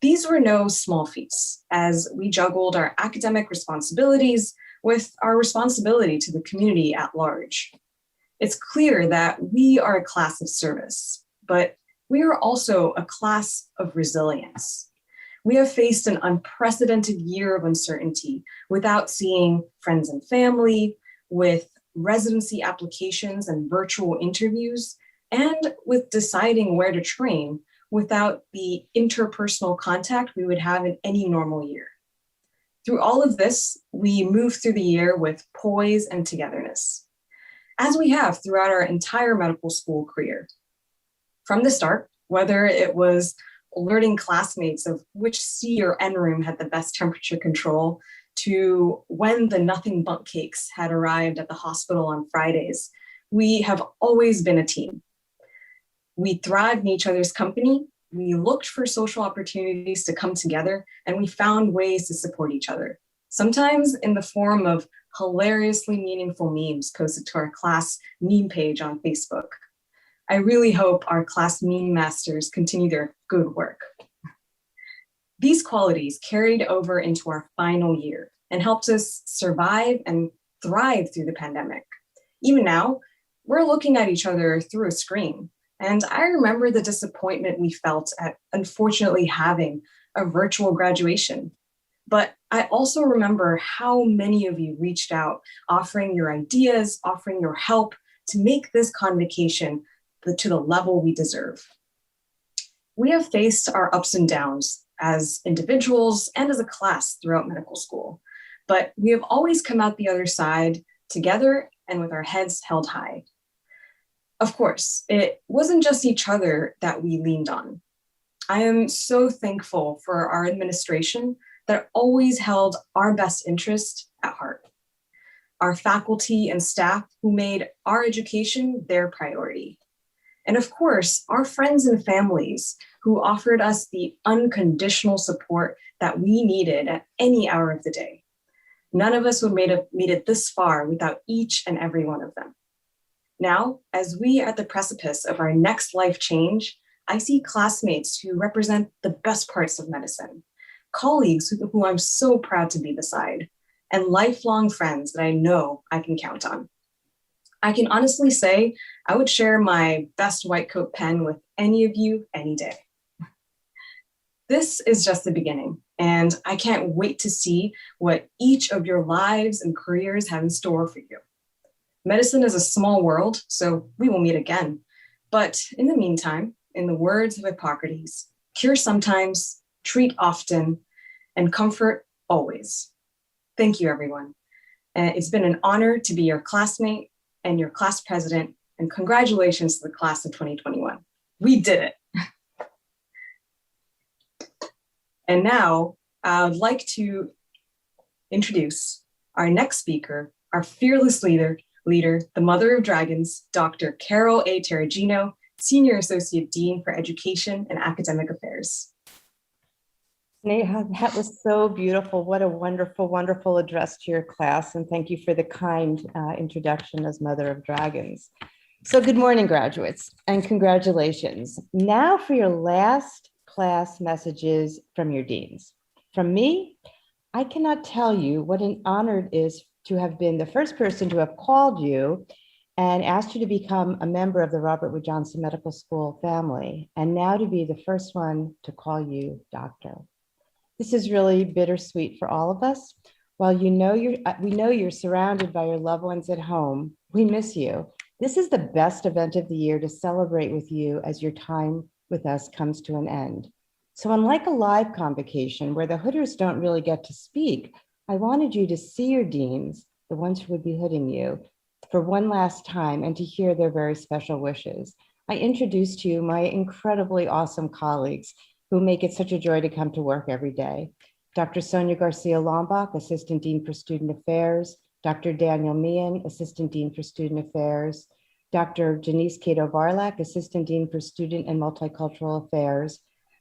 These were no small feats, as we juggled our academic responsibilities with our responsibility to the community at large. It's clear that we are a class of service, but we are also a class of resilience. We have faced an unprecedented year of uncertainty without seeing friends and family, with residency applications and virtual interviews, and with deciding where to train without the interpersonal contact we would have in any normal year. Through all of this, we move through the year with poise and togetherness, as we have throughout our entire medical school career. From the start, whether it was alerting classmates of which C or N room had the best temperature control, to when the nothing but cakes had arrived at the hospital on Fridays, we have always been a team. We thrived in each other's company, we looked for social opportunities to come together, and we found ways to support each other, sometimes in the form of hilariously meaningful memes posted to our class meme page on Facebook. I really hope our class meme masters continue their good work. These qualities carried over into our final year and helped us survive and thrive through the pandemic. Even now, we're looking at each other through a screen, and I remember the disappointment we felt at unfortunately having a virtual graduation. But I also remember how many of you reached out, offering your ideas, offering your help to make this convocation to the level we deserve. We have faced our ups and downs as individuals and as a class throughout medical school, but we have always come out the other side together and with our heads held high. Of course, it wasn't just each other that we leaned on. I am so thankful for our administration that always held our best interest at heart. Our faculty and staff who made our education their priority. And of course, our friends and families who offered us the unconditional support that we needed at any hour of the day. None of us would have made it this far without each and every one of them. Now, as we are at the precipice of our next life change, I see classmates who represent the best parts of medicine, colleagues who I'm so proud to be beside, and lifelong friends that I know I can count on. I can honestly say I would share my best white coat pen with any of you any day. This is just the beginning, and I can't wait to see what each of your lives and careers have in store for you. Medicine is a small world, so we will meet again. But in the meantime, in the words of Hippocrates, cure sometimes, treat often, and comfort always. Thank you, everyone. It's been an honor to be your classmate and your class president, and congratulations to the class of 2021. We did it. And now I would like to introduce our next speaker, our fearless leader, the mother of dragons, Dr. Carol A. Terragino, Senior Associate Dean for Education and Academic Affairs. Neha, that was so beautiful. What a wonderful, wonderful address to your class. And thank you for the kind introduction as Mother of Dragons. So good morning, graduates, and congratulations. Now for your last class messages from your deans. From me, I cannot tell you what an honor it is to have been the first person to have called you and asked you to become a member of the Robert Wood Johnson Medical School family, and now to be the first one to call you doctor. This is really bittersweet for all of us. While we know you're surrounded by your loved ones at home, we miss you. This is the best event of the year to celebrate with you as your time with us comes to an end. So unlike a live convocation where the hooders don't really get to speak, I wanted you to see your deans, the ones who would be hooding you, for one last time and to hear their very special wishes. I introduced to you my incredibly awesome colleagues who make it such a joy to come to work every day. Dr. Sonia Garcia-Lombach, Assistant Dean for Student Affairs, Dr. Daniel Meehan, Assistant Dean for Student Affairs, Dr. Janice Cato-Varlak, Assistant Dean for Student and Multicultural Affairs,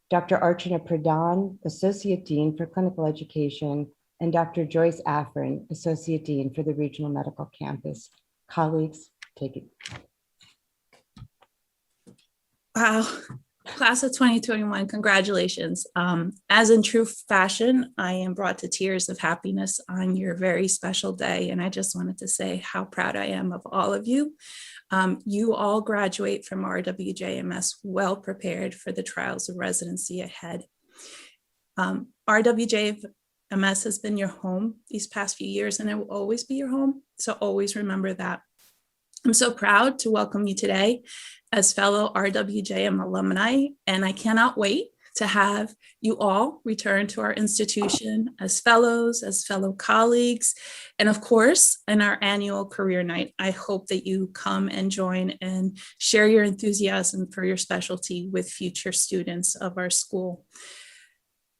Dr. Archana Pradhan, Associate Dean for Clinical Education, and Dr. Joyce Afrin, Associate Dean for the Regional Medical Campus. Colleagues, take it. Wow. Class of 2021, congratulations. As in true fashion, I am brought to tears of happiness on your very special day. And I just wanted to say how proud I am of all of you. You all graduate from RWJMS well prepared for the trials of residency ahead. RWJMS has been your home these past few years, and it will always be your home. So always remember that. I'm so proud to welcome you today as fellow RWJM alumni, and I cannot wait to have you all return to our institution as fellows, as fellow colleagues, and of course, in our annual career night. I hope that you come and join and share your enthusiasm for your specialty with future students of our school.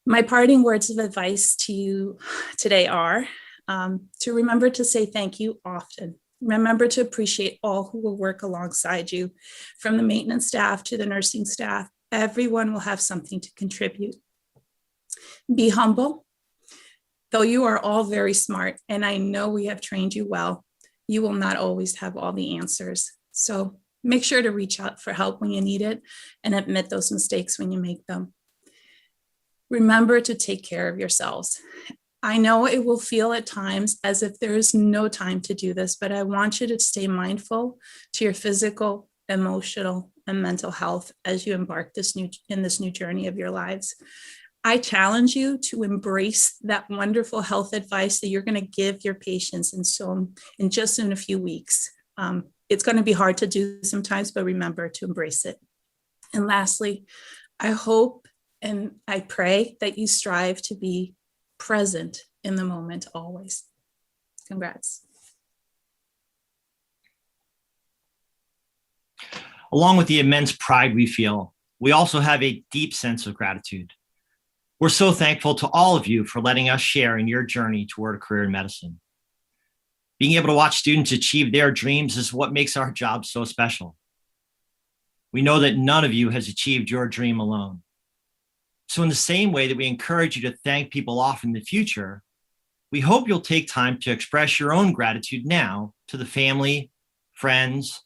My parting words of advice to you today are to remember to say thank you often. Remember to appreciate all who will work alongside you, from the maintenance staff to the nursing staff. Everyone will have something to contribute. Be humble. Though you are all very smart, and I know we have trained you well, you will not always have all the answers. So make sure to reach out for help when you need it and admit those mistakes when you make them. Remember to take care of yourselves. I know it will feel at times as if there is no time to do this, but I want you to stay mindful to your physical, emotional, and mental health as you embark in this new journey of your lives. I challenge you to embrace that wonderful health advice that you're going to give your patients in just a few weeks. It's going to be hard to do sometimes, but remember to embrace it. And lastly, I hope and I pray that you strive to be present in the moment always. Congrats. Along with the immense pride we feel, we also have a deep sense of gratitude. We're so thankful to all of you for letting us share in your journey toward a career in medicine. Being able to watch students achieve their dreams is what makes our job so special. We know that none of you has achieved your dream alone. So in the same way that we encourage you to thank people off in the future, we hope you'll take time to express your own gratitude now to the family, friends,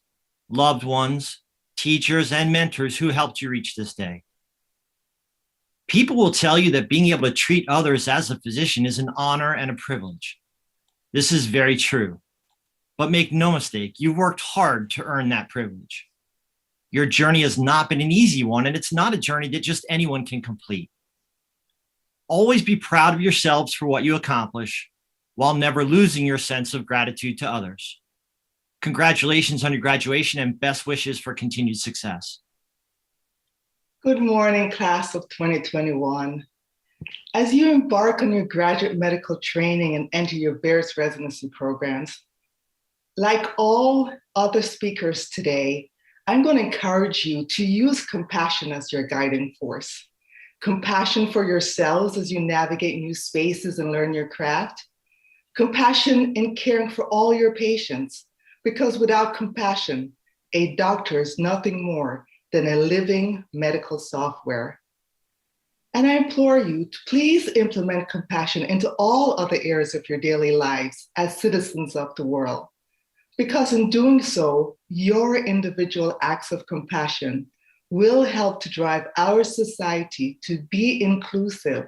loved ones, teachers, and mentors who helped you reach this day. People will tell you that being able to treat others as a physician is an honor and a privilege. This is very true, but make no mistake, you've worked hard to earn that privilege. Your journey has not been an easy one, and it's not a journey that just anyone can complete. Always be proud of yourselves for what you accomplish, while never losing your sense of gratitude to others. Congratulations on your graduation and best wishes for continued success. Good morning, class of 2021. As you embark on your graduate medical training and enter your various residency programs, like all other speakers today, I'm going to encourage you to use compassion as your guiding force. Compassion for yourselves as you navigate new spaces and learn your craft. Compassion in caring for all your patients, because without compassion, a doctor is nothing more than a living medical software. And I implore you to please implement compassion into all other areas of your daily lives as citizens of the world. Because in doing so, your individual acts of compassion will help to drive our society to be inclusive,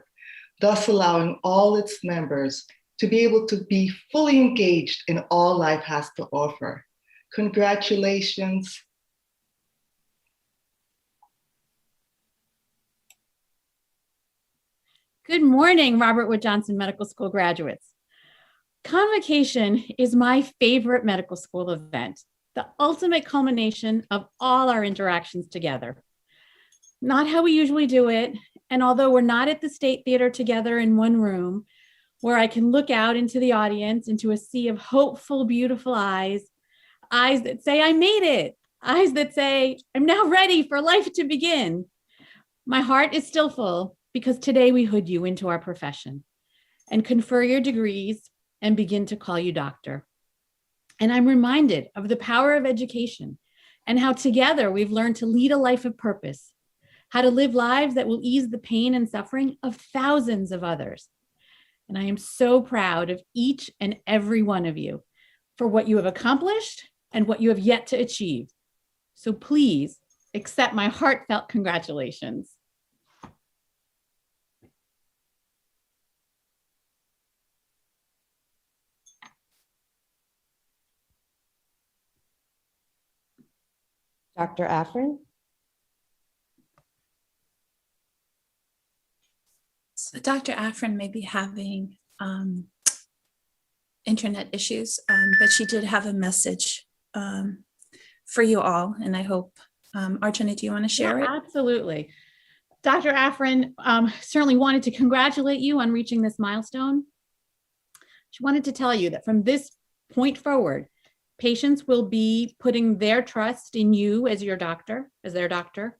thus allowing all its members to be able to be fully engaged in all life has to offer. Congratulations. Good morning, Robert Wood Johnson Medical School graduates. Convocation is my favorite medical school event, the ultimate culmination of all our interactions together. Not how we usually do it, and although we're not at the State Theater together in one room, where I can look out into the audience, into a sea of hopeful, beautiful eyes that say, I made it, eyes that say, I'm now ready for life to begin. My heart is still full because today we hood you into our profession and confer your degrees and begin to call you doctor. And I'm reminded of the power of education and how together we've learned to lead a life of purpose, how to live lives that will ease the pain and suffering of thousands of others. And I am so proud of each and every one of you for what you have accomplished and what you have yet to achieve. So please accept my heartfelt congratulations. Dr. Afrin? So Dr. Afrin may be having internet issues, but she did have a message for you all, and I hope, Archana, do you want to share it? Absolutely. Dr. Afrin certainly wanted to congratulate you on reaching this milestone. She wanted to tell you that from this point forward, patients will be putting their trust in you as your doctor, as their doctor.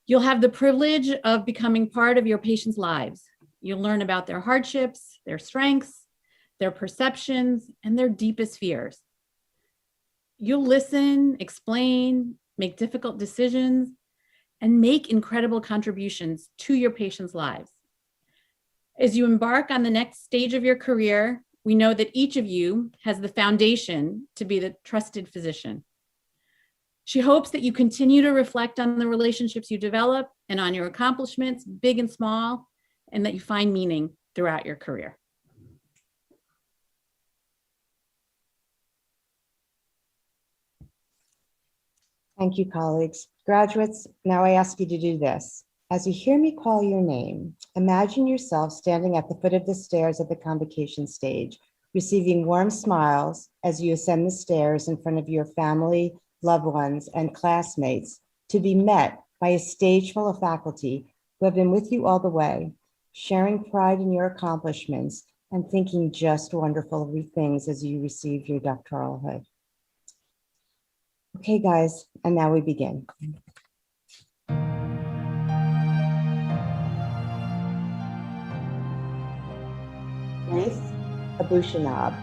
You'll have the privilege of becoming part of your patients' lives. You'll learn about their hardships, their strengths, their perceptions, and their deepest fears. You'll listen, explain, make difficult decisions, and make incredible contributions to your patients' lives. As you embark on the next stage of your career, we know that each of you has the foundation to be the trusted physician. She hopes that you continue to reflect on the relationships you develop and on your accomplishments, big and small, and that you find meaning throughout your career. Thank you, colleagues. Graduates, now I ask you to do this. As you hear me call your name, imagine yourself standing at the foot of the stairs at the convocation stage, receiving warm smiles as you ascend the stairs in front of your family, loved ones, and classmates to be met by a stage full of faculty who have been with you all the way, sharing pride in your accomplishments and thinking just wonderful things as you receive your doctoral hood. Okay, guys, and now we begin. Laith Abushanab.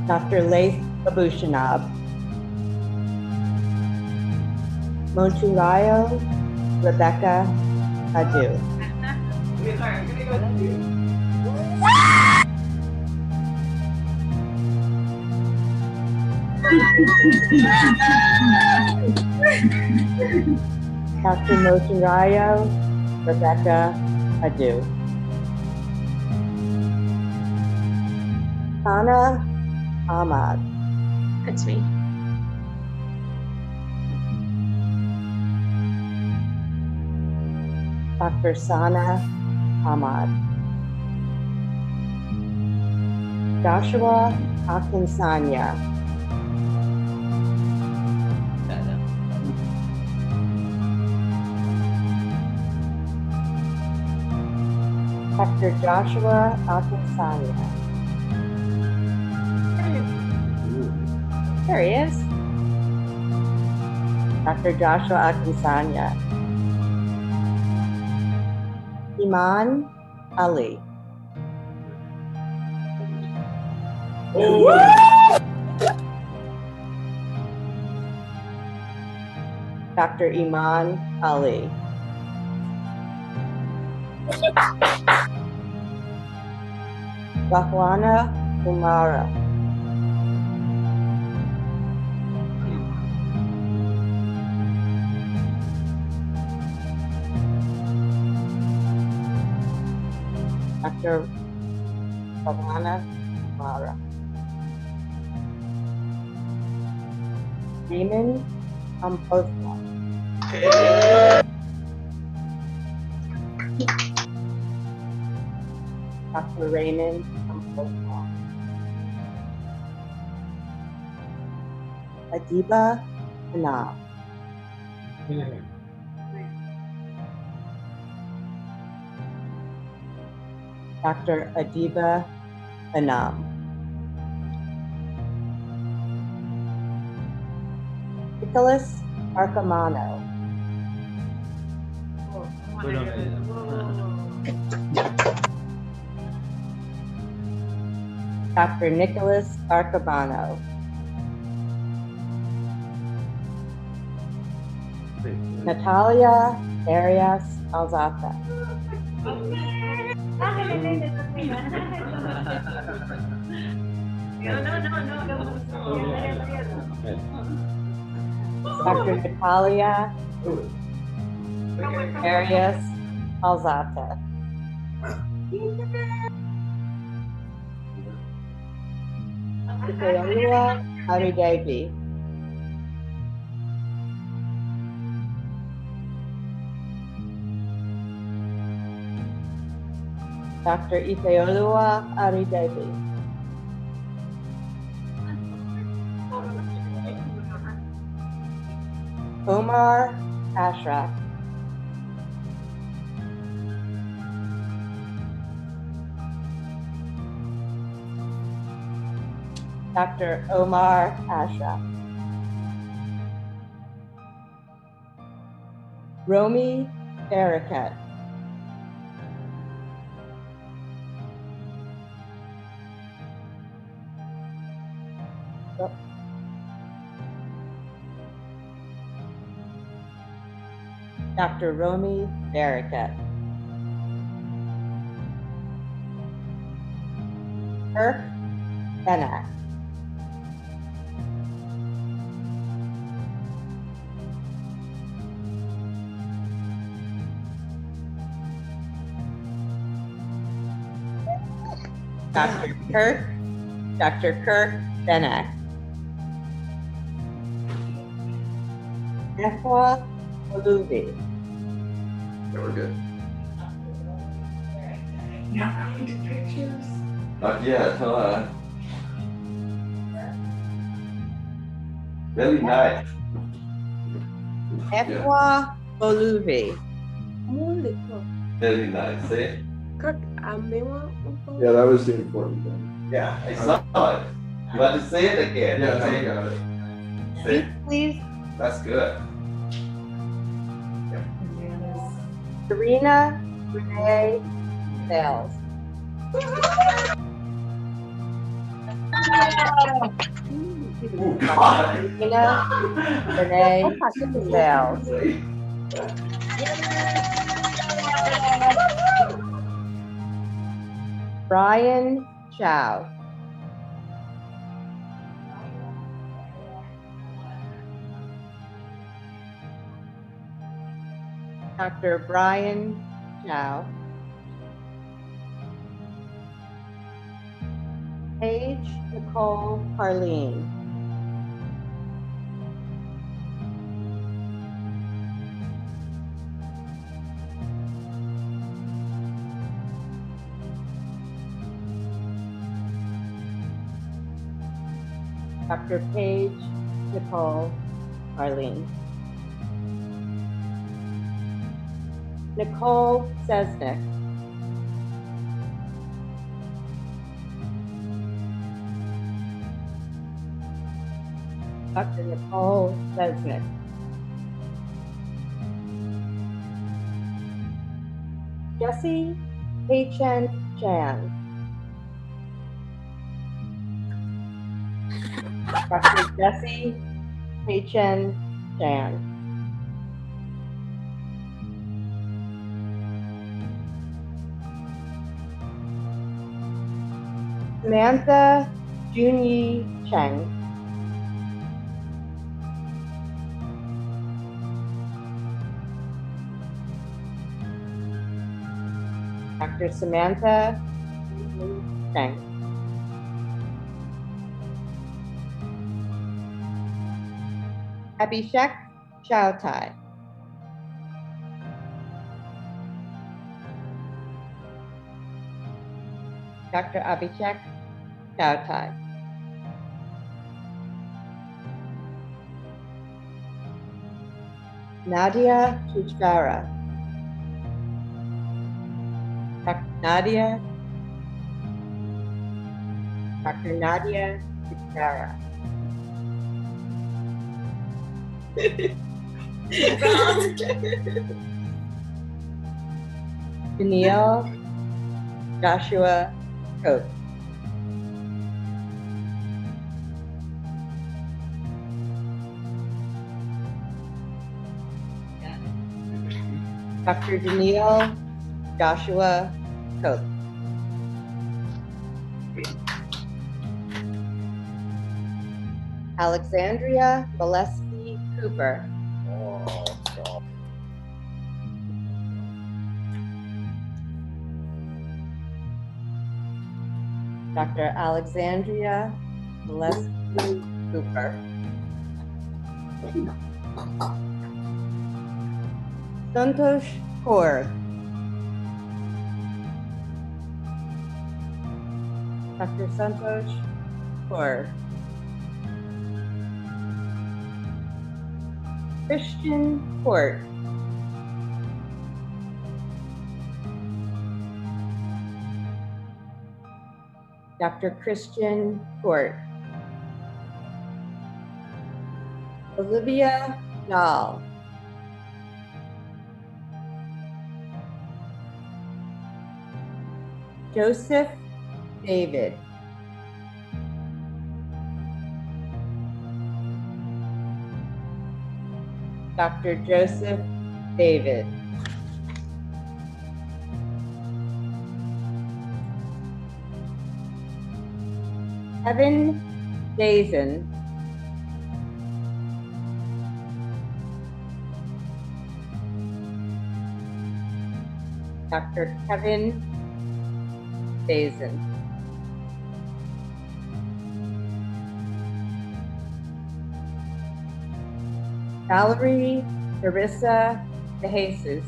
Dr. Laith Abushanab. Monturayo Rebecca Adu. Dr. Monturayo Rebecca Adu. Sana Ahmad. That's me. Dr. Sana Ahmad. Joshua Akinsanya. Dr. Joshua Akinsanya. There he is. Dr. Joshua Akinsanya. Iman Ali. Dr. Iman Ali. Rahwana Umara. Dr. Rahwana Umara. Raymond Ampozla. Dr. Raymond Ampozla. Adiba Anab. Dr. Adiba Anam. Nicholas Arcamano. Dr. Nicholas Arcabano. Natalia Arias Alzata. Dr. Natalia Arias Alzata. Ikeolua Aridebi. Dr. Ikeolua Aridebi. Omar Ashraf. Dr. Omar Ashraf. Romy Barakat. Dr. Romy Barakat. Kirk Benak. Dr. Kirk Benak. Efwa Olubi. Yeah, we're good. Not into pictures. Not yet, huh? Very nice. Efwa Olubi. Very nice, eh? Yeah, that was the important thing. Yeah, I saw it. You want to say it again? Yeah, Say I got it. Say, Please. that's good. Serena Renee Sales. Oh, God. Serena Renee Sales. Brian Chow. Dr. Brian Chow. Paige Nicole Carleen. Dr. Paige Nicole Carleen. Nicole Sesnick. Dr. Nicole Sesnick. Jessie H.N. Chan. Dr. Jessie H.N. Chan. Samantha Junyi Cheng. Dr. Samantha Cheng. Abhishek Chowtai. Dr. Abhishek Chowtai. Nadia Tuchkara. Dr. Nadia Tuchkara. Danielle Joshua Coates. Dr. Danielle Joshua Coates. Alexandria Valesky Cooper. Dr. Alexandria Valesky Cooper. Santosh Kaur. Dr. Santosh Kaur. Christian Court. Dr. Christian Court. Olivia Dahl. Joseph David. Dr. Joseph David. Evan Dazen. Dr. Kevin Dazen. Valerie Marissa De Jesus.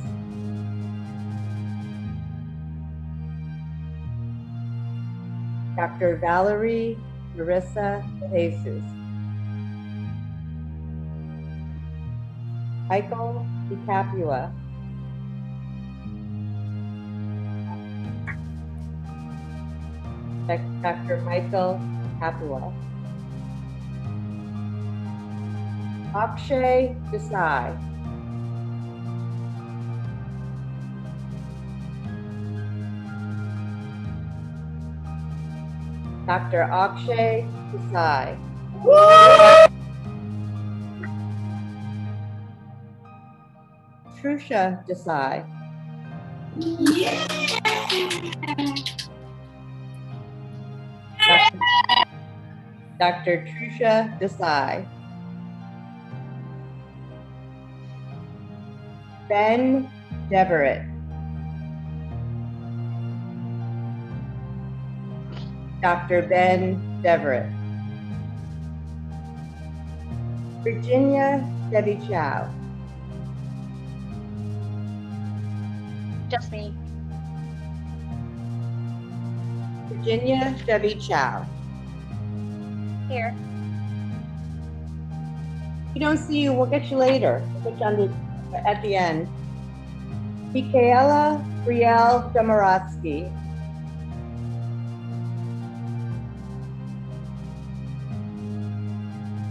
Dr. Valerie Marissa De Jesus. Michael DiCapua. Dr. Michael DiCapua. Akshay Desai. Dr. Akshay Desai. Trusha Desai. Dr. Trusha Desai. Ben Deverett. Dr. Ben Deverett. Virginia Debbie Chow. Just me. Virginia Debbie Chow. Here. If we don't see you, we'll get you later. We'll get you at the end. Michaela Brielle Domaratsky.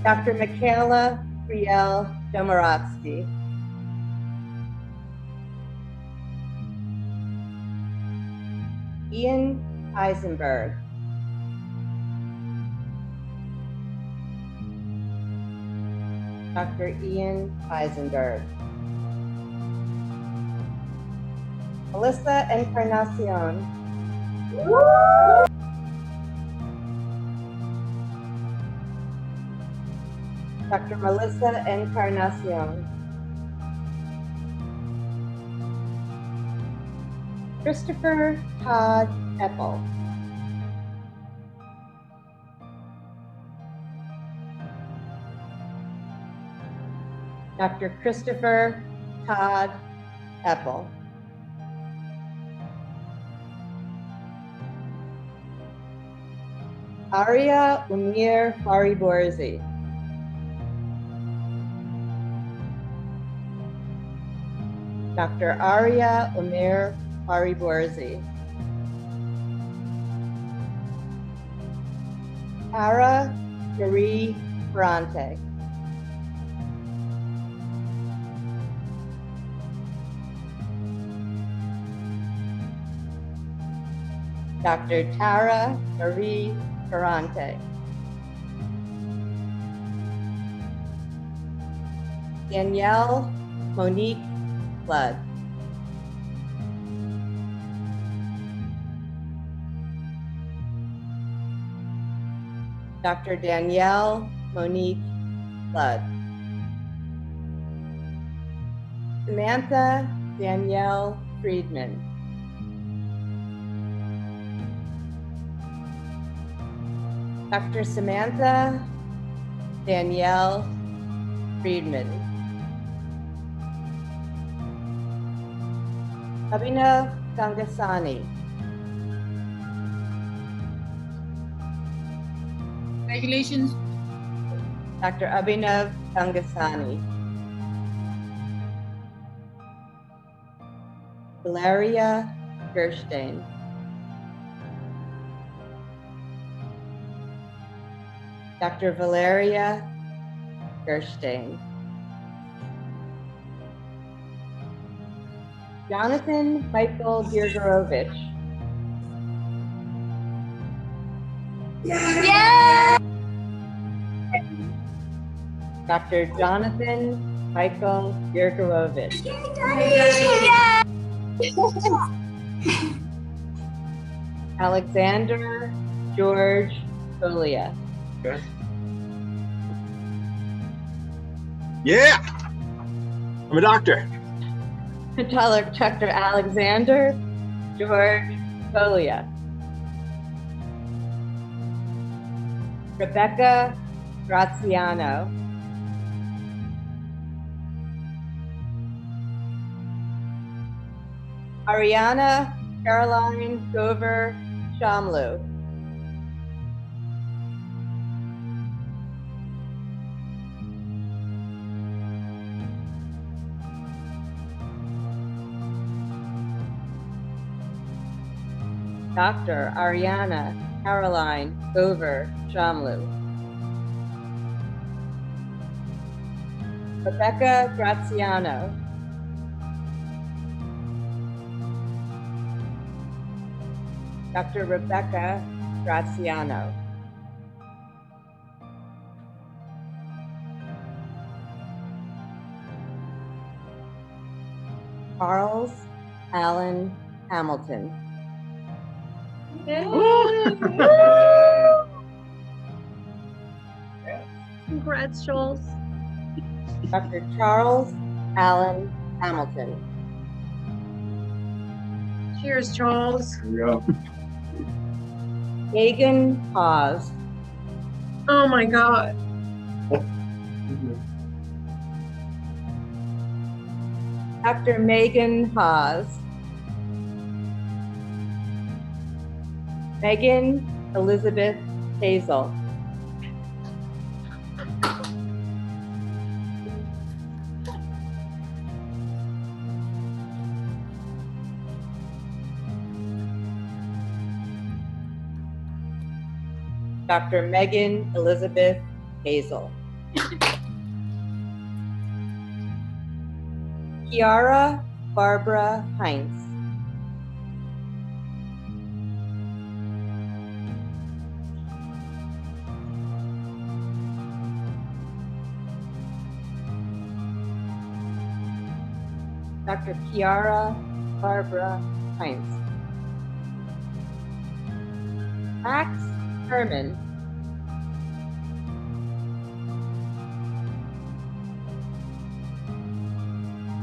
Dr. Michaela Brielle Domaratsky. Ian Eisenberg. Dr. Ian Eisenberg. Melissa Encarnacion. Dr. Melissa Encarnacion. Christopher Todd Eppel. Dr. Christopher Todd Eppel. Aria Umir Fariborzi. Dr. Aria Umir Fariborzi. Ara Marie Ferrante. Dr. Tara Marie Ferrante. Danielle Monique Flood. Dr. Danielle Monique Flood. Samantha Danielle Friedman. Dr. Samantha Danielle Friedman. Abhinav Gangasani. Congratulations. Dr. Abhinav Gangasani. Valeria Gerstein. Dr. Valeria Gerstein. Jonathan Michael Girgarovich. Yeah! Dr. Jonathan Michael Girgarovich. Yeah! Alexander George Golia. Yeah! I'm a doctor. Dr. Alexander George Golia. Rebecca Graziano. Ariana Caroline Gover Shamlu. Dr. Ariana Caroline Gover Shamlu. Rebecca Graziano. Dr. Rebecca Graziano. Charles Allen Hamilton. Congrats, Charles. Dr. Charles Allen Hamilton. Cheers, Charles. Megan Hawes. Oh my God. Dr. Megan Hawes. Megan Elizabeth Hazel. Dr. Megan Elizabeth Hazel. Kiara Barbara Heinz. Dr. Kiara Barbara Heinz. Max Herman.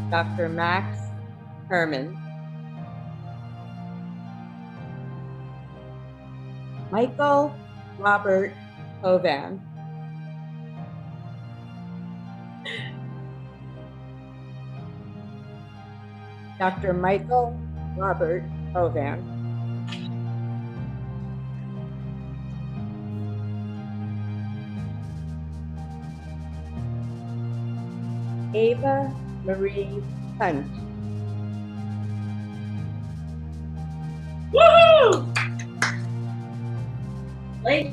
Dr. Max Herman. Michael Robert Hovan. Dr. Michael Robert Hovan. Ava Marie Hunt. Woohoo! Late.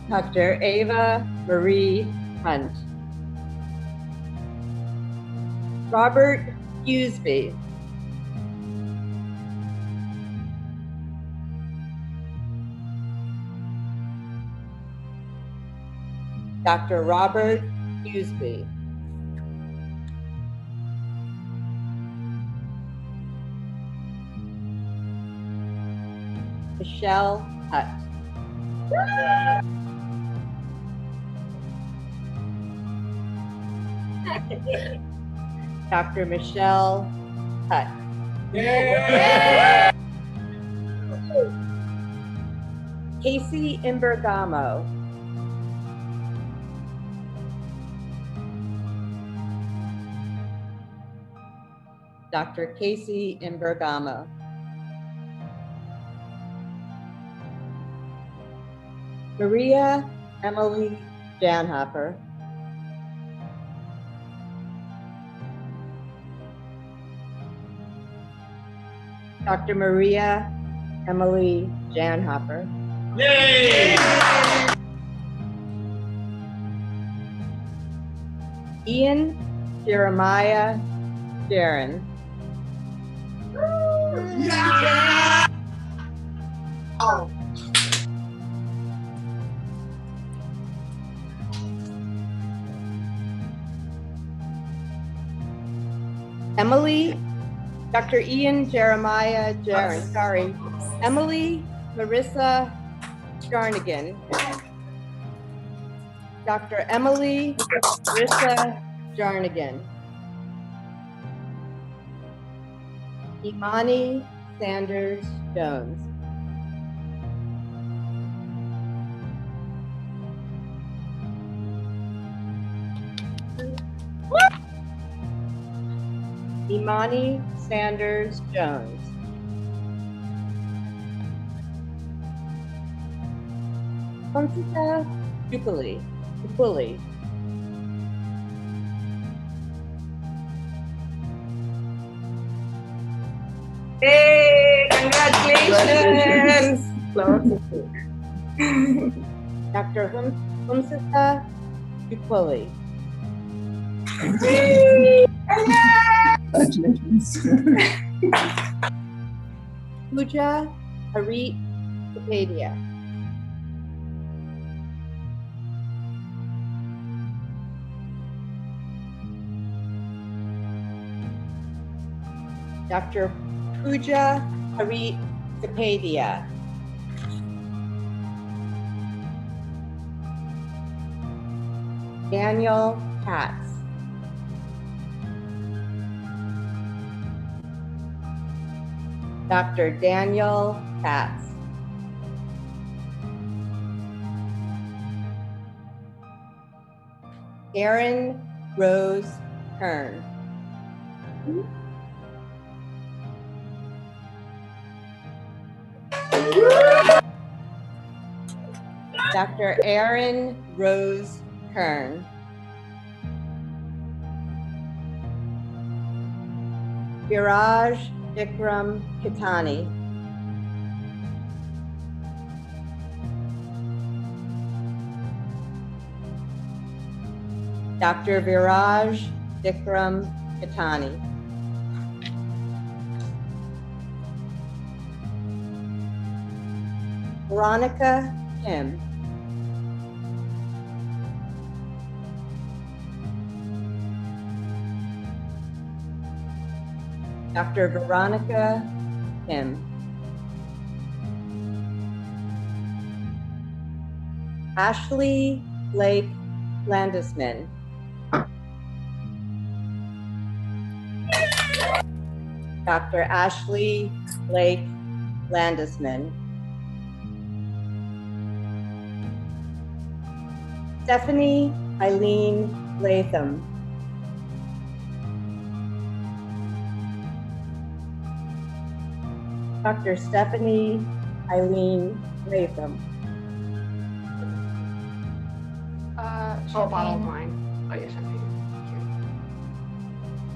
Dr. Ava Marie Hunt. Robert Hughesby. Dr. Robert Hughesby. Michelle Hutt. Dr. Michelle Hutt. Casey Imbergamo. Dr. Casey Imbergamo. Maria Emily Janhopper. Dr. Maria Emily Janhopper. Yay! Ian Jeremiah Jaron. Yeah! Oh. Emily, Dr. Ian Jeremiah Jaron, sorry. Emily Marissa Jarnigan. Dr. Emily Marissa Jarnigan. Imani Sanders Jones. Imani Sanders Jones. Conchita Dupuli. Hey, congratulations! Dr. Humsita Dupuli. Pooja Harit Kapadia. Dr. Pooja Harit Kapadia. Daniel Katz. Dr. Daniel Katz. Erin Rose Kern. Dr. Erin Rose Kern. Viraj Vikram Kitani. Dr. Viraj Vikram Kitani. Veronica Kim. Dr. Veronica Kim. Ashley Blake Landisman. Dr. Ashley Blake Landisman. Stephanie Eileen Latham. Dr. Stephanie Eileen Latham. Oh, bottle of wine. Oh, yeah, champagne.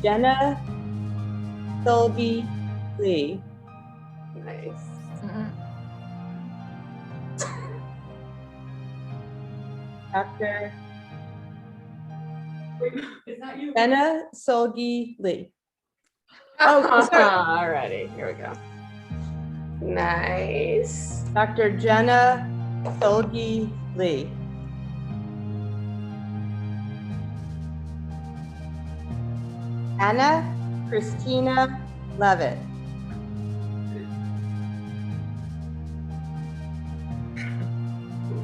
Jenna Thulby Lee. Nice. Dr. Benna Solgi Lee. Oh, alrighty, here we go. Nice. Dr. Jenna Solgi Lee. Anna Christina Levitt.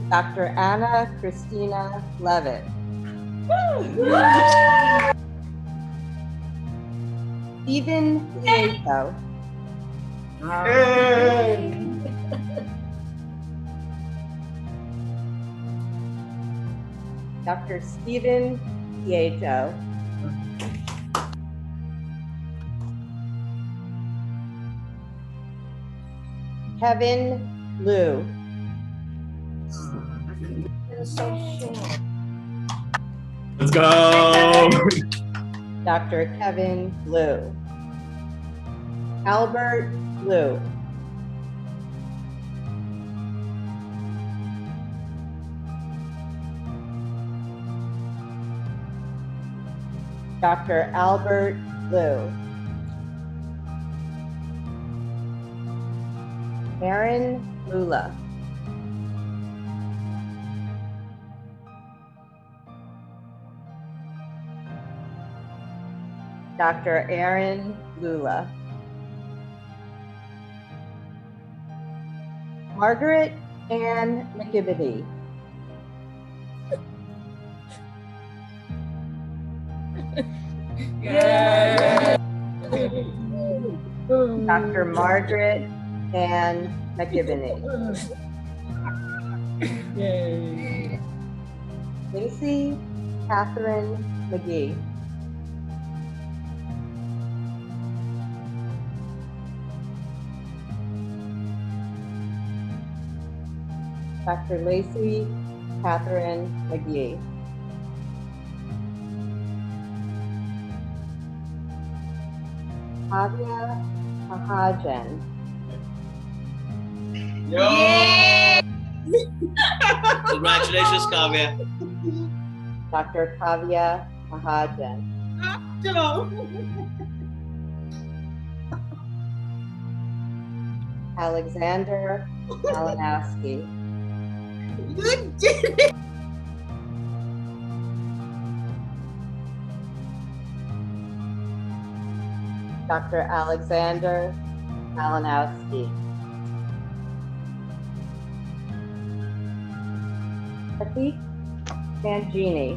Dr. Anna Christina Levitt. Stephen Nieto. Dr. Stephen Nieto. Kevin Liu. Let's go. Dr. Kevin Liu. Albert Liu. Dr. Albert Liu. Aaron Lula. Dr. Aaron Lula. Margaret Ann McGibbity. Dr. Margaret Ann McGibbity. Lacey Catherine McGee. Dr. Lacey Catherine McGee. Kavya Mahajan. Congratulations, Kavya. Dr. Kavya Mahajan. Alexander Malinowski. Dr. Alexander Malinowski. Pratik Mangini.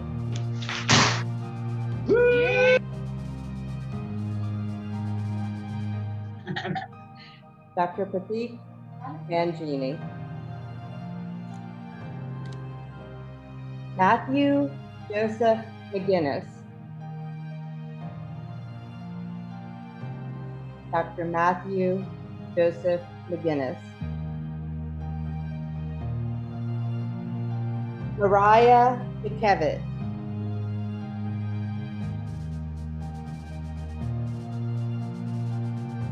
Dr. Pratik Mangini. Matthew Joseph McGinnis. Dr. Matthew Joseph McGinnis. Mariah McKevitt.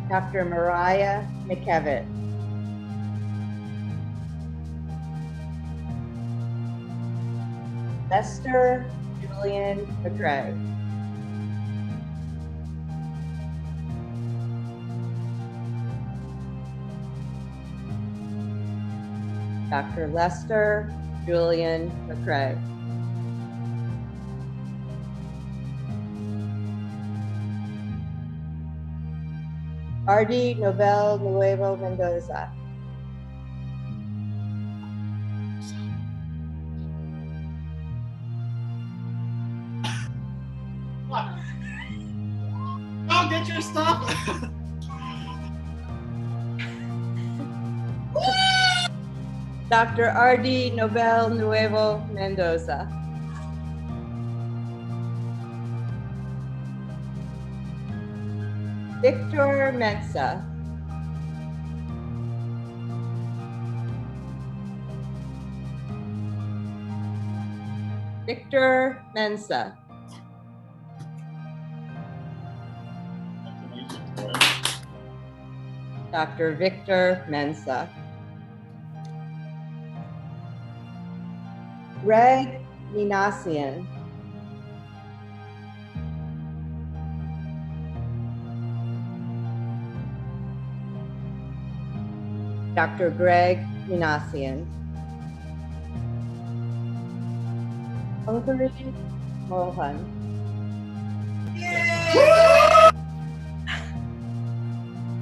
Dr. Mariah McKevitt. Lester Julian McCrae. Dr. Lester Julian McCrae. Ardi Nobel Nuevo Mendoza. Go get your stuff. Dr. Ardi Nobel Nuevo Mendoza. Victor Mensa. Victor Mensa. Dr. Victor Mensa. Greg Minasian. Dr. Greg Minassian. Pankari Mohan.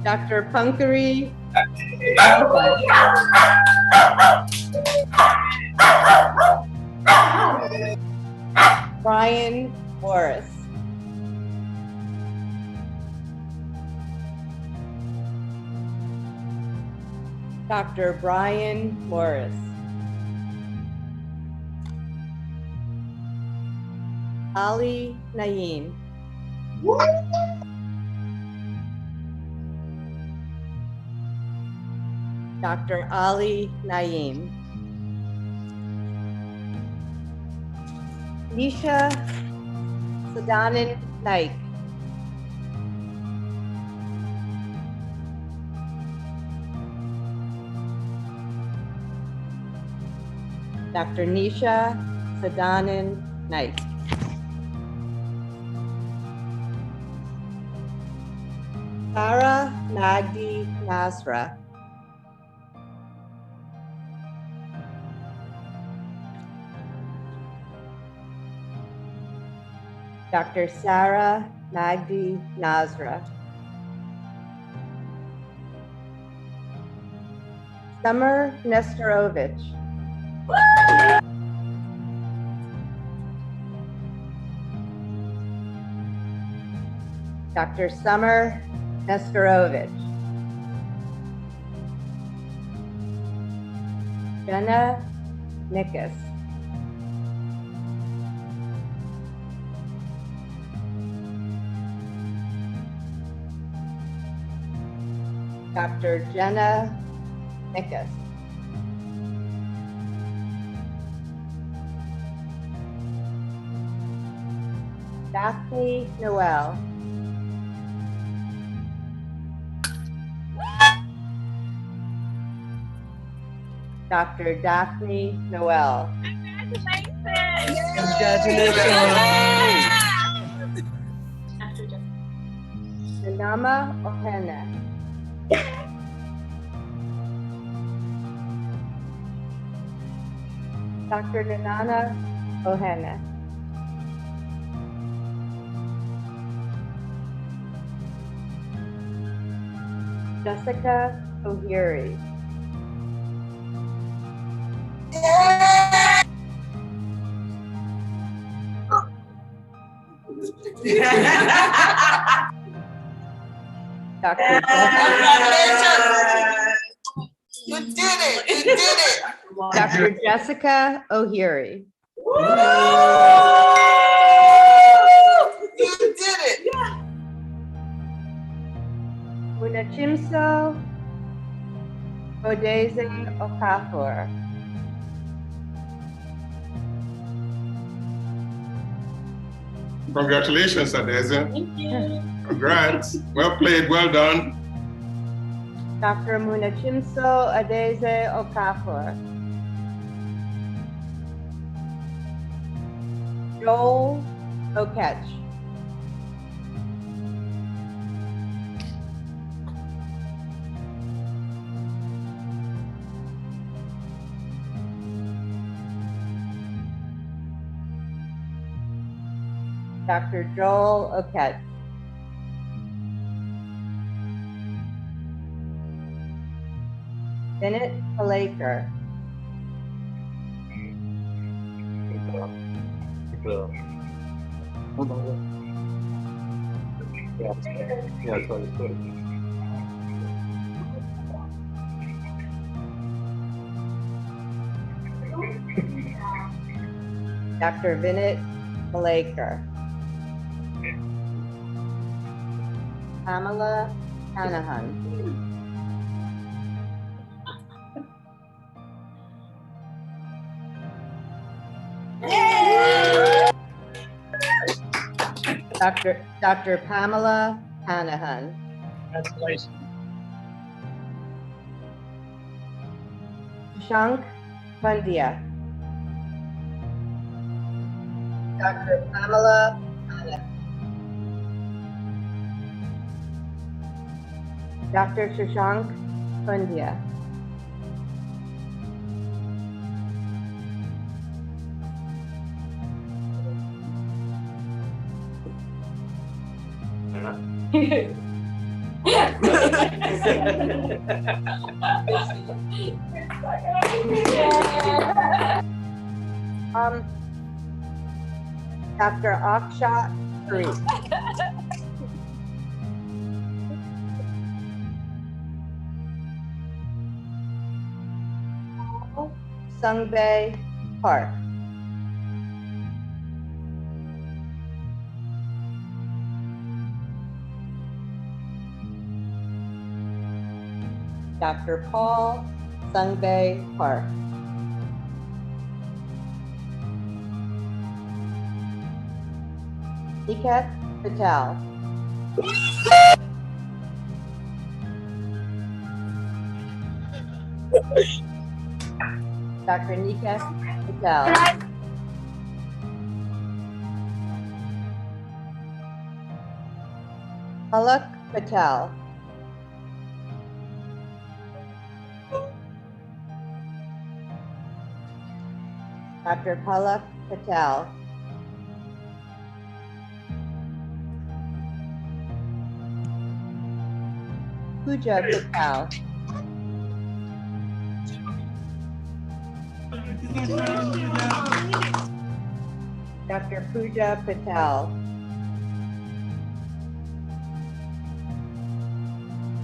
Dr. Pankari Mohan. Brian Morris. Dr. Brian Morris. Ali Naeem. Dr. Ali Naeem. Nisha Sadanan Naik. Dr. Nisha Sadanan Naik. Sarah Magdi Nasra. Dr. Sarah Magdi Nasra. Summer Nestorovich. Dr. Summer Nestorovich. Jenna Nickus. Dr. Jenna Nickus. Daphne Noel. Dr. Daphne Noel. Congratulations. Nanama Ohene. Dr. Nanana Ohene. Jessica O'Heary. Dr. You did it! You did it! Dr. Jessica O'Heary. You did it! Munachimso Odeze Okafor. Congratulations, Adeze. Thank you. Congrats. Well played. Well done. Dr. Munachimso Adeze Okafor. Joel Okech. Dr. Joel Okech. Bennett Palaker. Dr. Vinit Palaker. Pamela Hanahan. Dr. Pamela Hanahan. Congratulations. Shank Pandya. Dr. Pamela Hanahan. Dr. Shashank Pandya. Dr. Akshat Parikh. Sungbay Park. Dr. Paul Sungbay Park. Niket Patel. Dr. Niket Patel. Palak Patel. Dr. Palak Patel. Pooja Patel. Dr. Pooja Patel.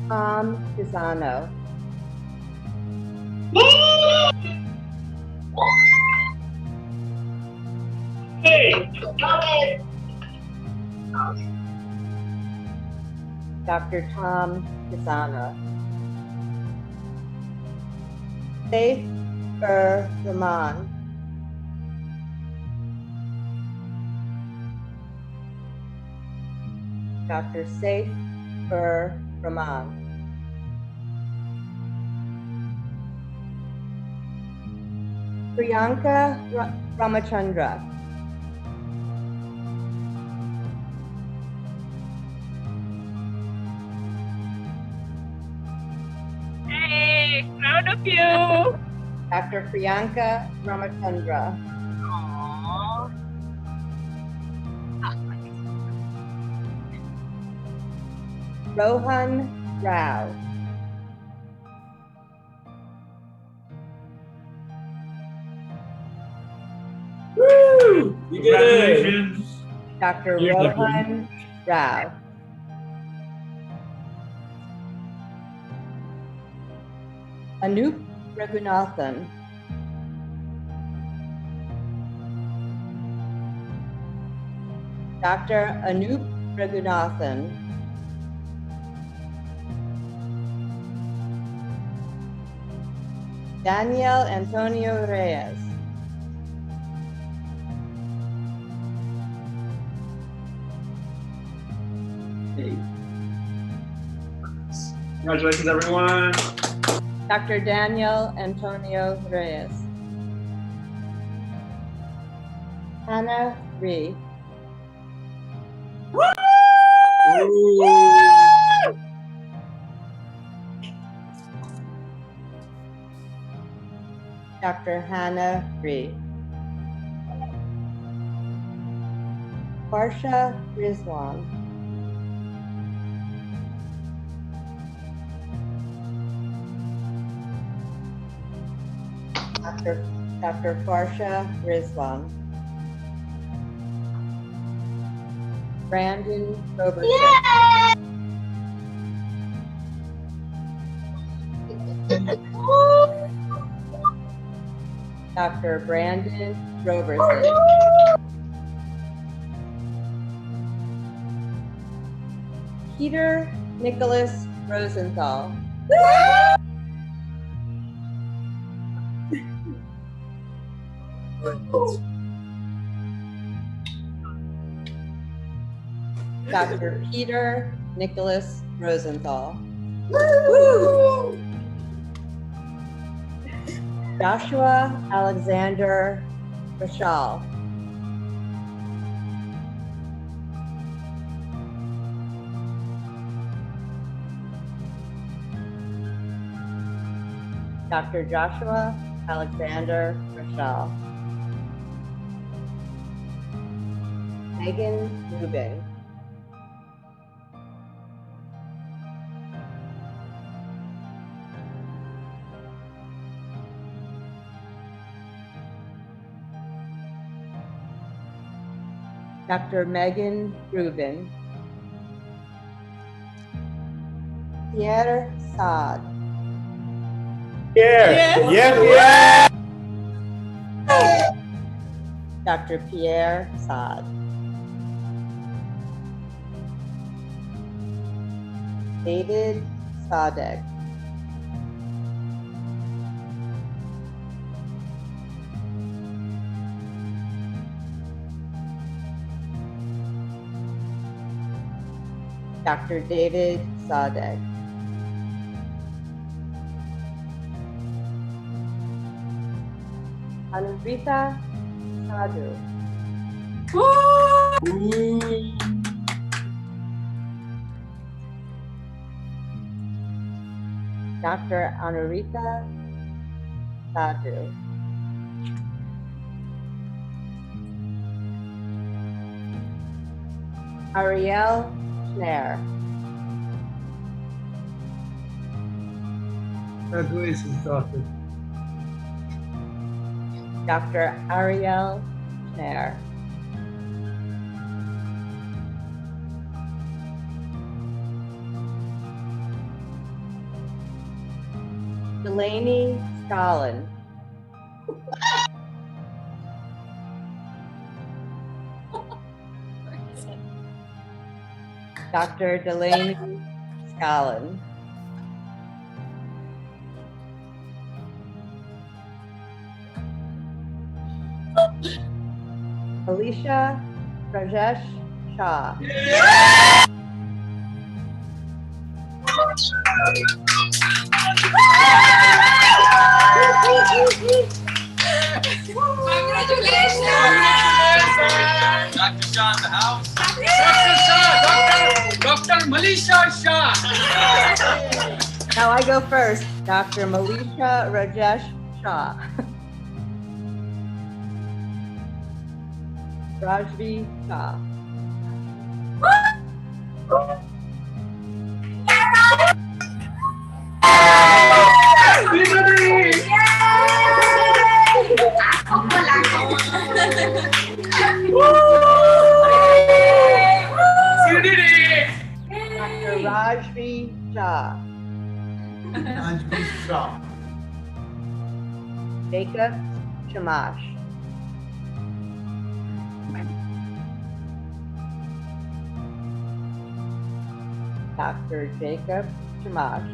Tom Pisano. Dr. Tom Pisano. Saif Rahman. Dr. Saif Rahman. Priyanka Ramachandra. Hey, proud of you. Dr. Priyanka Ramachandra. Rohan Rao. Woo! You did it. Dr. You did it. Rohan Rao. Anup Raghunathan. Dr. Anup Raghunathan. Daniel Antonio Reyes. Congratulations, everyone. Dr. Daniel Antonio Reyes. Hannah Ree. Dr. Hannah Ree. Farsha Rizwan. Dr. Farsha Rizwan. Brandon Robertson. Dr. Brandon Robertson. Peter Nicholas Rosenthal. Dr. Peter Nicholas Rosenthal. Joshua Alexander Rashal. Dr. Joshua Alexander Rashal. Megan Rubin. Dr. Megan Rubin, Pierre Saad, Dr. Pierre Saad, David Sadek, Dr. David Sadek, Anurita Sadhu, Dr. Anurita Sadhu, Ariel Schneier, Graduation's doctor. Dr. Ariel Schneier, Delaney Scollin, Dr. Delaney Scollin, Alicia Rajesh Shah, Dr. Shah in the house. Dr. Shah, Dr. Malisha Shah. Now I go first. Dr. Malisha Rajesh Shah. Rajvi Shah. Dr. Rajvi Shah. Jacob Shamash. Dr. Jacob Shamash.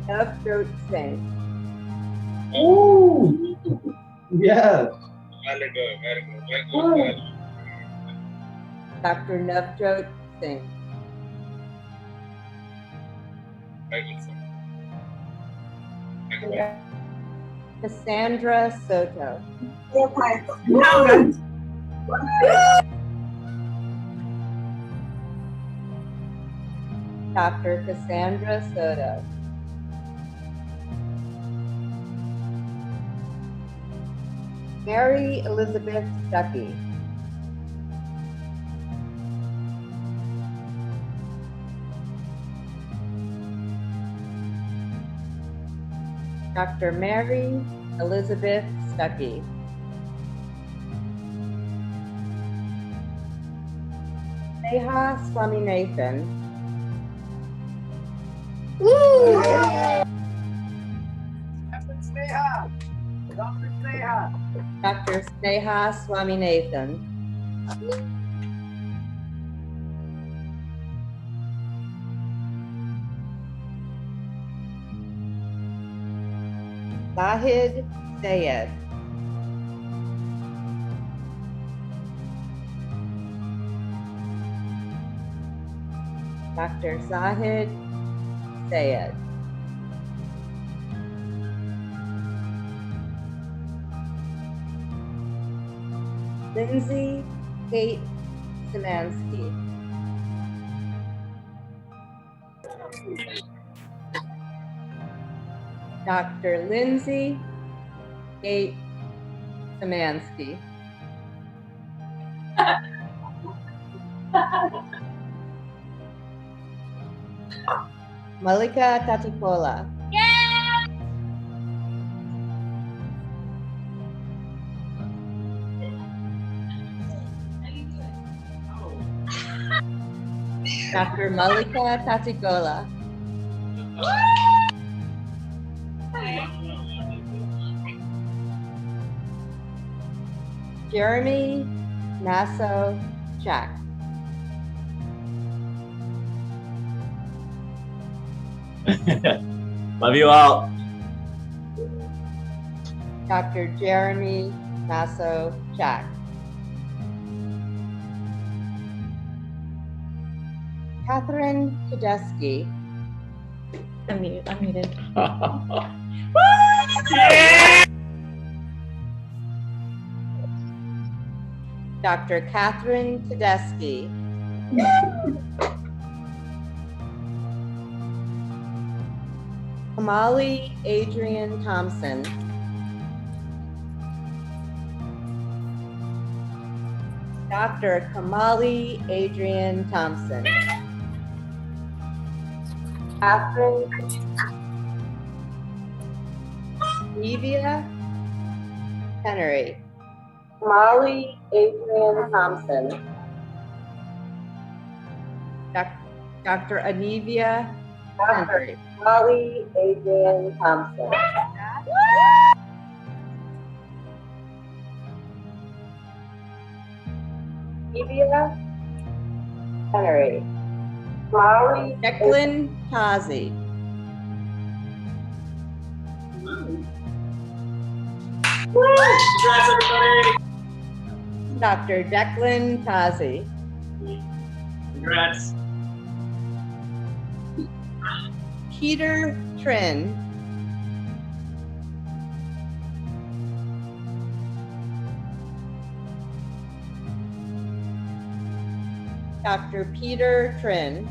Navjot Singh. Ooh. Yeah. Very good, very good, very good. Dr. Navjot Singh. Very good, sir. Very good. Cassandra Soto. Dr. Cassandra Soto. Mary Elizabeth Ducky. Dr. Mary Elizabeth Stuckey. Neha Swaminathan. Dr. Sneha Swaminathan. Zahid Sayed. Dr. Zahid Sayed. Lindsay Kate Szymanski. Dr. Lindsay Kate Szymanski. Malika Tatipola. Dr. Malika Tatigola. Jeremy Nasso Jack. Love you all. Dr. Jeremy Nasso Jack. Catherine Tedeschi. Unmuted. Dr. Catherine Tedeschi. Kamali Adrian Thompson. Dr. Kamali Adrian Thompson. Catherine Evia Henry. Kamali Adrian Thompson. Dr. Anivia Henry. Kamali Adrian Thompson. Evia Henry. Kamali Declan Tazi. Congrats, everybody. Dr. Declan Tazi. Congrats. Peter Trin. Dr. Peter Trin.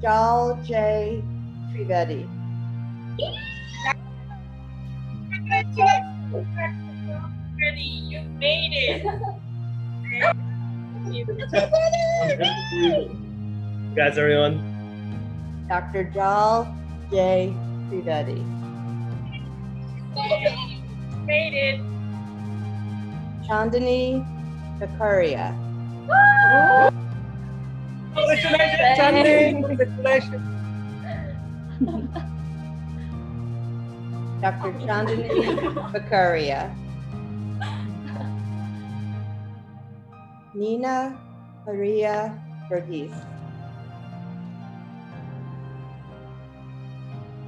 Jal J. Trivedi. You made it. Congrats, everyone. Dr. Jal J. Trivedi. Made it. Chandani Kakaria. Congratulations. Dr. Chandani Bakaria. Nina Maria Verghese.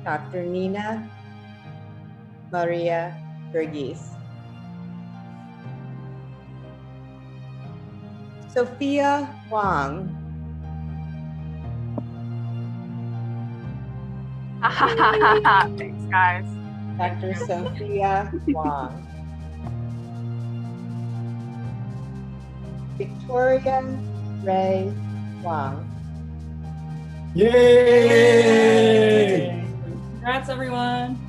Dr. Nina Maria Verghese. Sophia Wang. Thanks, guys. Dr. Sophia Wang. Victoria Ray Wang. Yay! Congrats, everyone.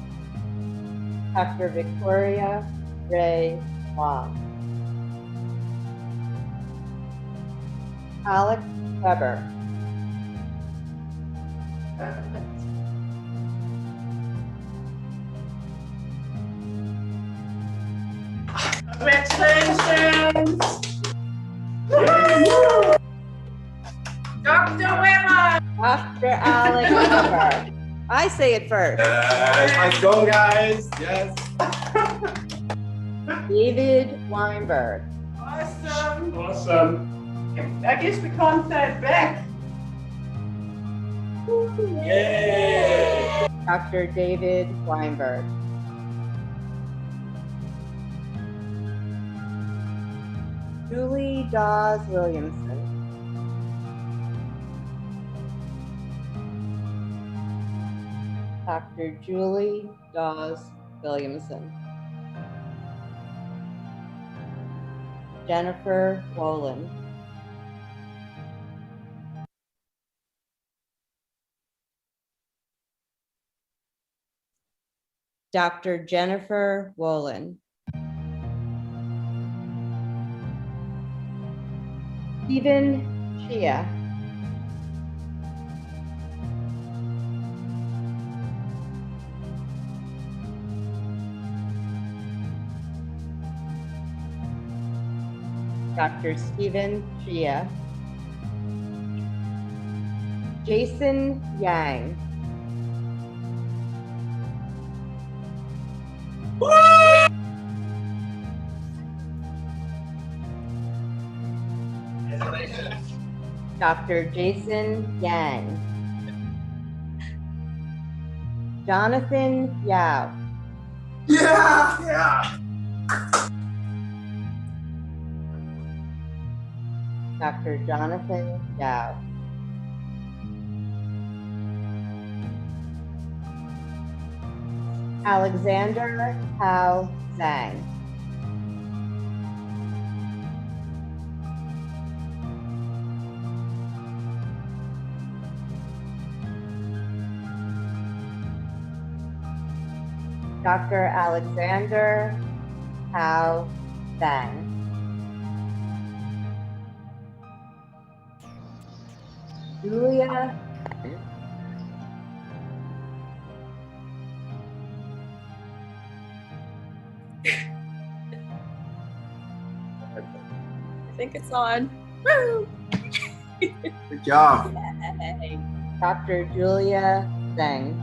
Dr. Victoria Ray Wang. Alex Weber. Congratulations. Dr. Weber. Dr. Alex Weber. I say it first. Let's go, guys. Yes. David Weinberg. Awesome. Awesome. I guess we can't say it back. Yay! Dr. David Weinberg. Julie Dawes Williamson. Dr. Julie Dawes Williamson. Jennifer Wolin. Dr. Jennifer Wolin. Stephen Chia. Dr. Stephen Chia, Jason Yang, Dr. Jason Yang, Jonathan Yao, Yeah. Dr. Jonathan Yao, Alexander Hao Zhang, Dr. Alexander Hao Zhang, Julia I think it's on. Woo! Good job. Yay. Dr. Julia Zhang,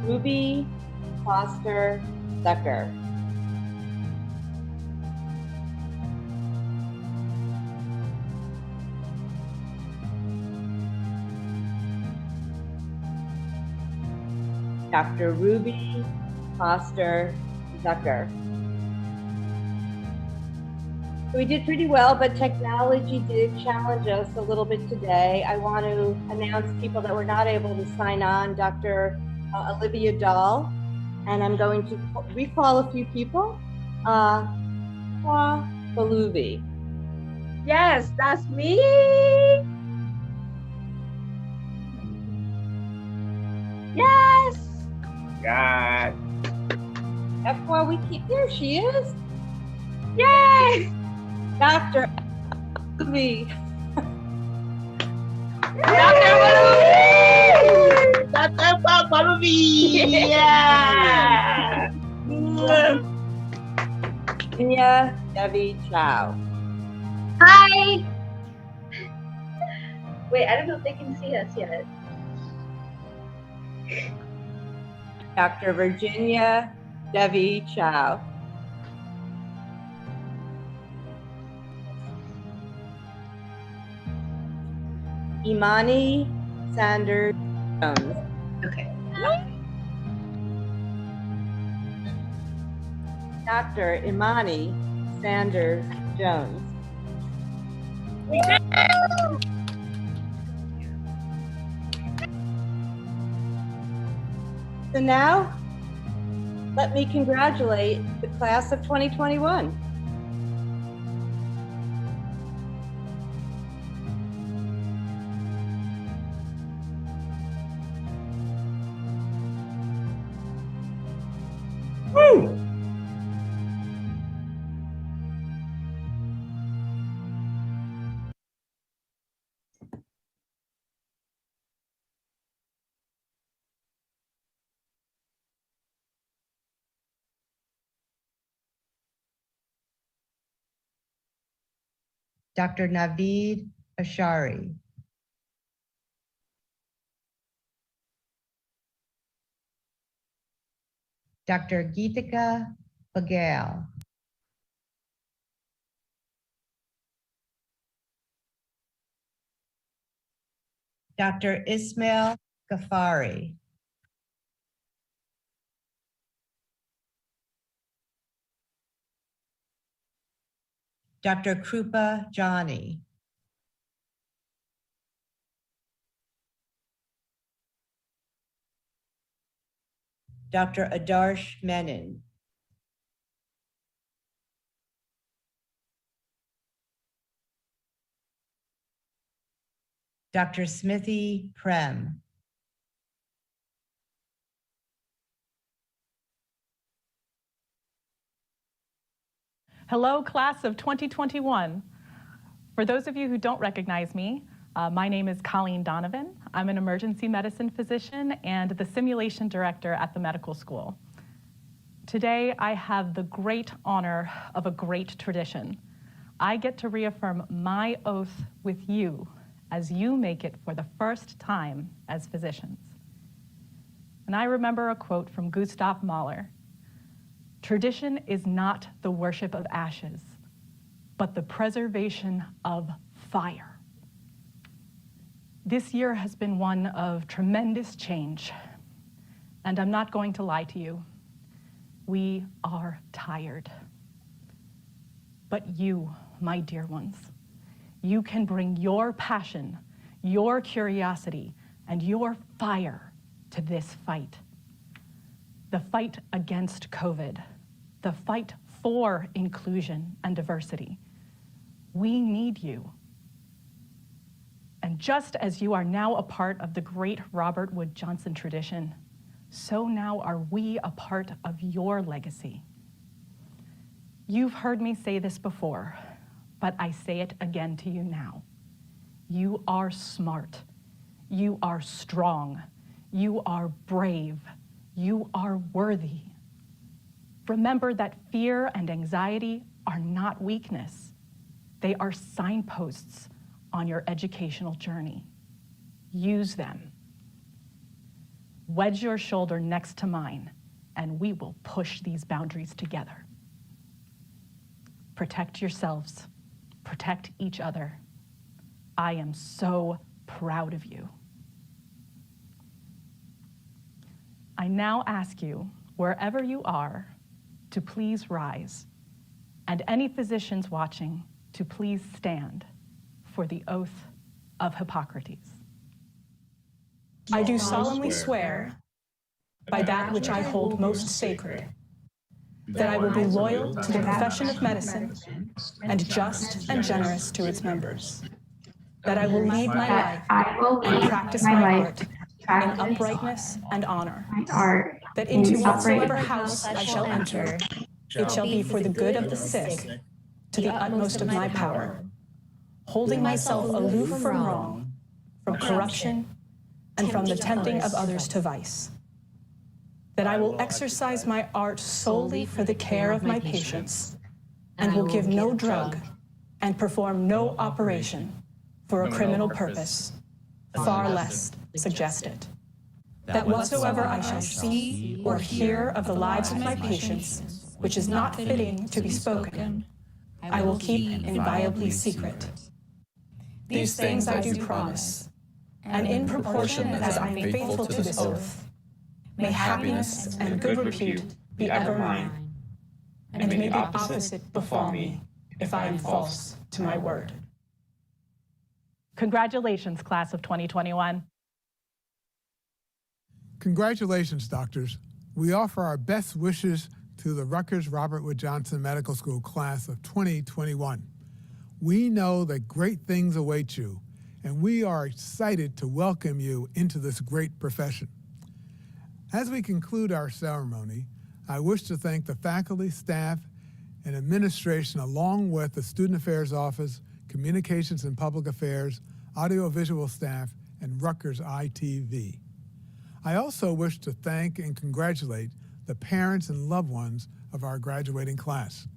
Ruby Foster Zucker, Dr. Ruby Foster Zucker. We did pretty well, but technology did challenge us a little bit today. I want to announce people that were not able to sign on. Dr. Olivia Dahl, and I'm going to recall a few people. Kwa Baluvi. Yes, that's me. Yes. God. That's why we keep, there she is. Yay. Dr. Baluvi. Dr. Baluvi. Yeah. Kenya Devi Chow. Hi. Wait, I don't know if they can see us yet. Dr. Virginia Devi Chow. Imani Sanders Jones. Okay. Dr. Imani Sanders Jones. So now, let me congratulate the class of 2021. Woo! Dr. Naveed Ashari. Dr. Geetika Bagal. Dr. Ismail Ghaffari. Dr. Krupa Jani. Dr. Adarsh Menon. Dr. Smithy Prem. Hello, class of 2021. For those of you who don't recognize me, My name is Colleen Donovan. I'm an emergency medicine physician and the simulation director at the medical school. Today, I have the great honor of a great tradition. I get to reaffirm my oath with you as you make it for the first time as physicians. And I remember a quote from Gustav Mahler. Tradition is not the worship of ashes, but the preservation of fire. This year has been one of tremendous change, and I'm not going to lie to you. We are tired. But you, my dear ones, you can bring your passion, your curiosity, and your fire to this fight. The fight against COVID, the fight for inclusion and diversity. We need you. And just as you are now a part of the great Robert Wood Johnson tradition, so now are we a part of your legacy. You've heard me say this before, but I say it again to you now. You are smart. You are strong. You are brave. You are worthy. Remember that fear and anxiety are not weakness. They are signposts on your educational journey. Use them. Wedge your shoulder next to mine, and we will push these boundaries together. Protect yourselves. Protect each other. I am so proud of you. I now ask you, wherever you are, to please rise, and any physicians watching to please stand for the oath of Hippocrates. I do solemnly swear, by that which I hold most sacred, that I will be loyal to the profession of medicine and just and generous to its members, that I will lead my life and practice my art in uprightness and honor, that into whatsoever house I shall enter, it shall be for the good of the sick, to the utmost of my power, holding myself aloof from wrong, from corruption, and from the tempting of others to vice. That I will exercise my art solely for the care of my patients, and will give no drug and perform no operation for a criminal purpose, far less suggest it. That whatsoever I shall see or hear of the lives of my patients, which is not fitting to be spoken, I will keep inviolably secret. These things I do promise, and in proportion as I am faithful to this oath, may happiness and good repute be ever mine, and may the opposite befall me if I am false to my word. Congratulations, class of 2021. Congratulations, doctors. We offer our best wishes to the Rutgers Robert Wood Johnson Medical School class of 2021. We know that great things await you, and we are excited to welcome you into this great profession. As we conclude our ceremony, I wish to thank the faculty, staff, and administration, along with the Student Affairs Office, Communications and Public Affairs, Audiovisual staff, and Rutgers ITV. I also wish to thank and congratulate the parents and loved ones of our graduating class.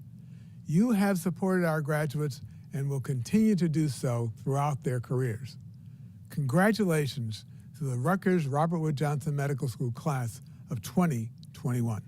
You have supported our graduates and will continue to do so throughout their careers. Congratulations to the Rutgers Robert Wood Johnson Medical School class of 2021.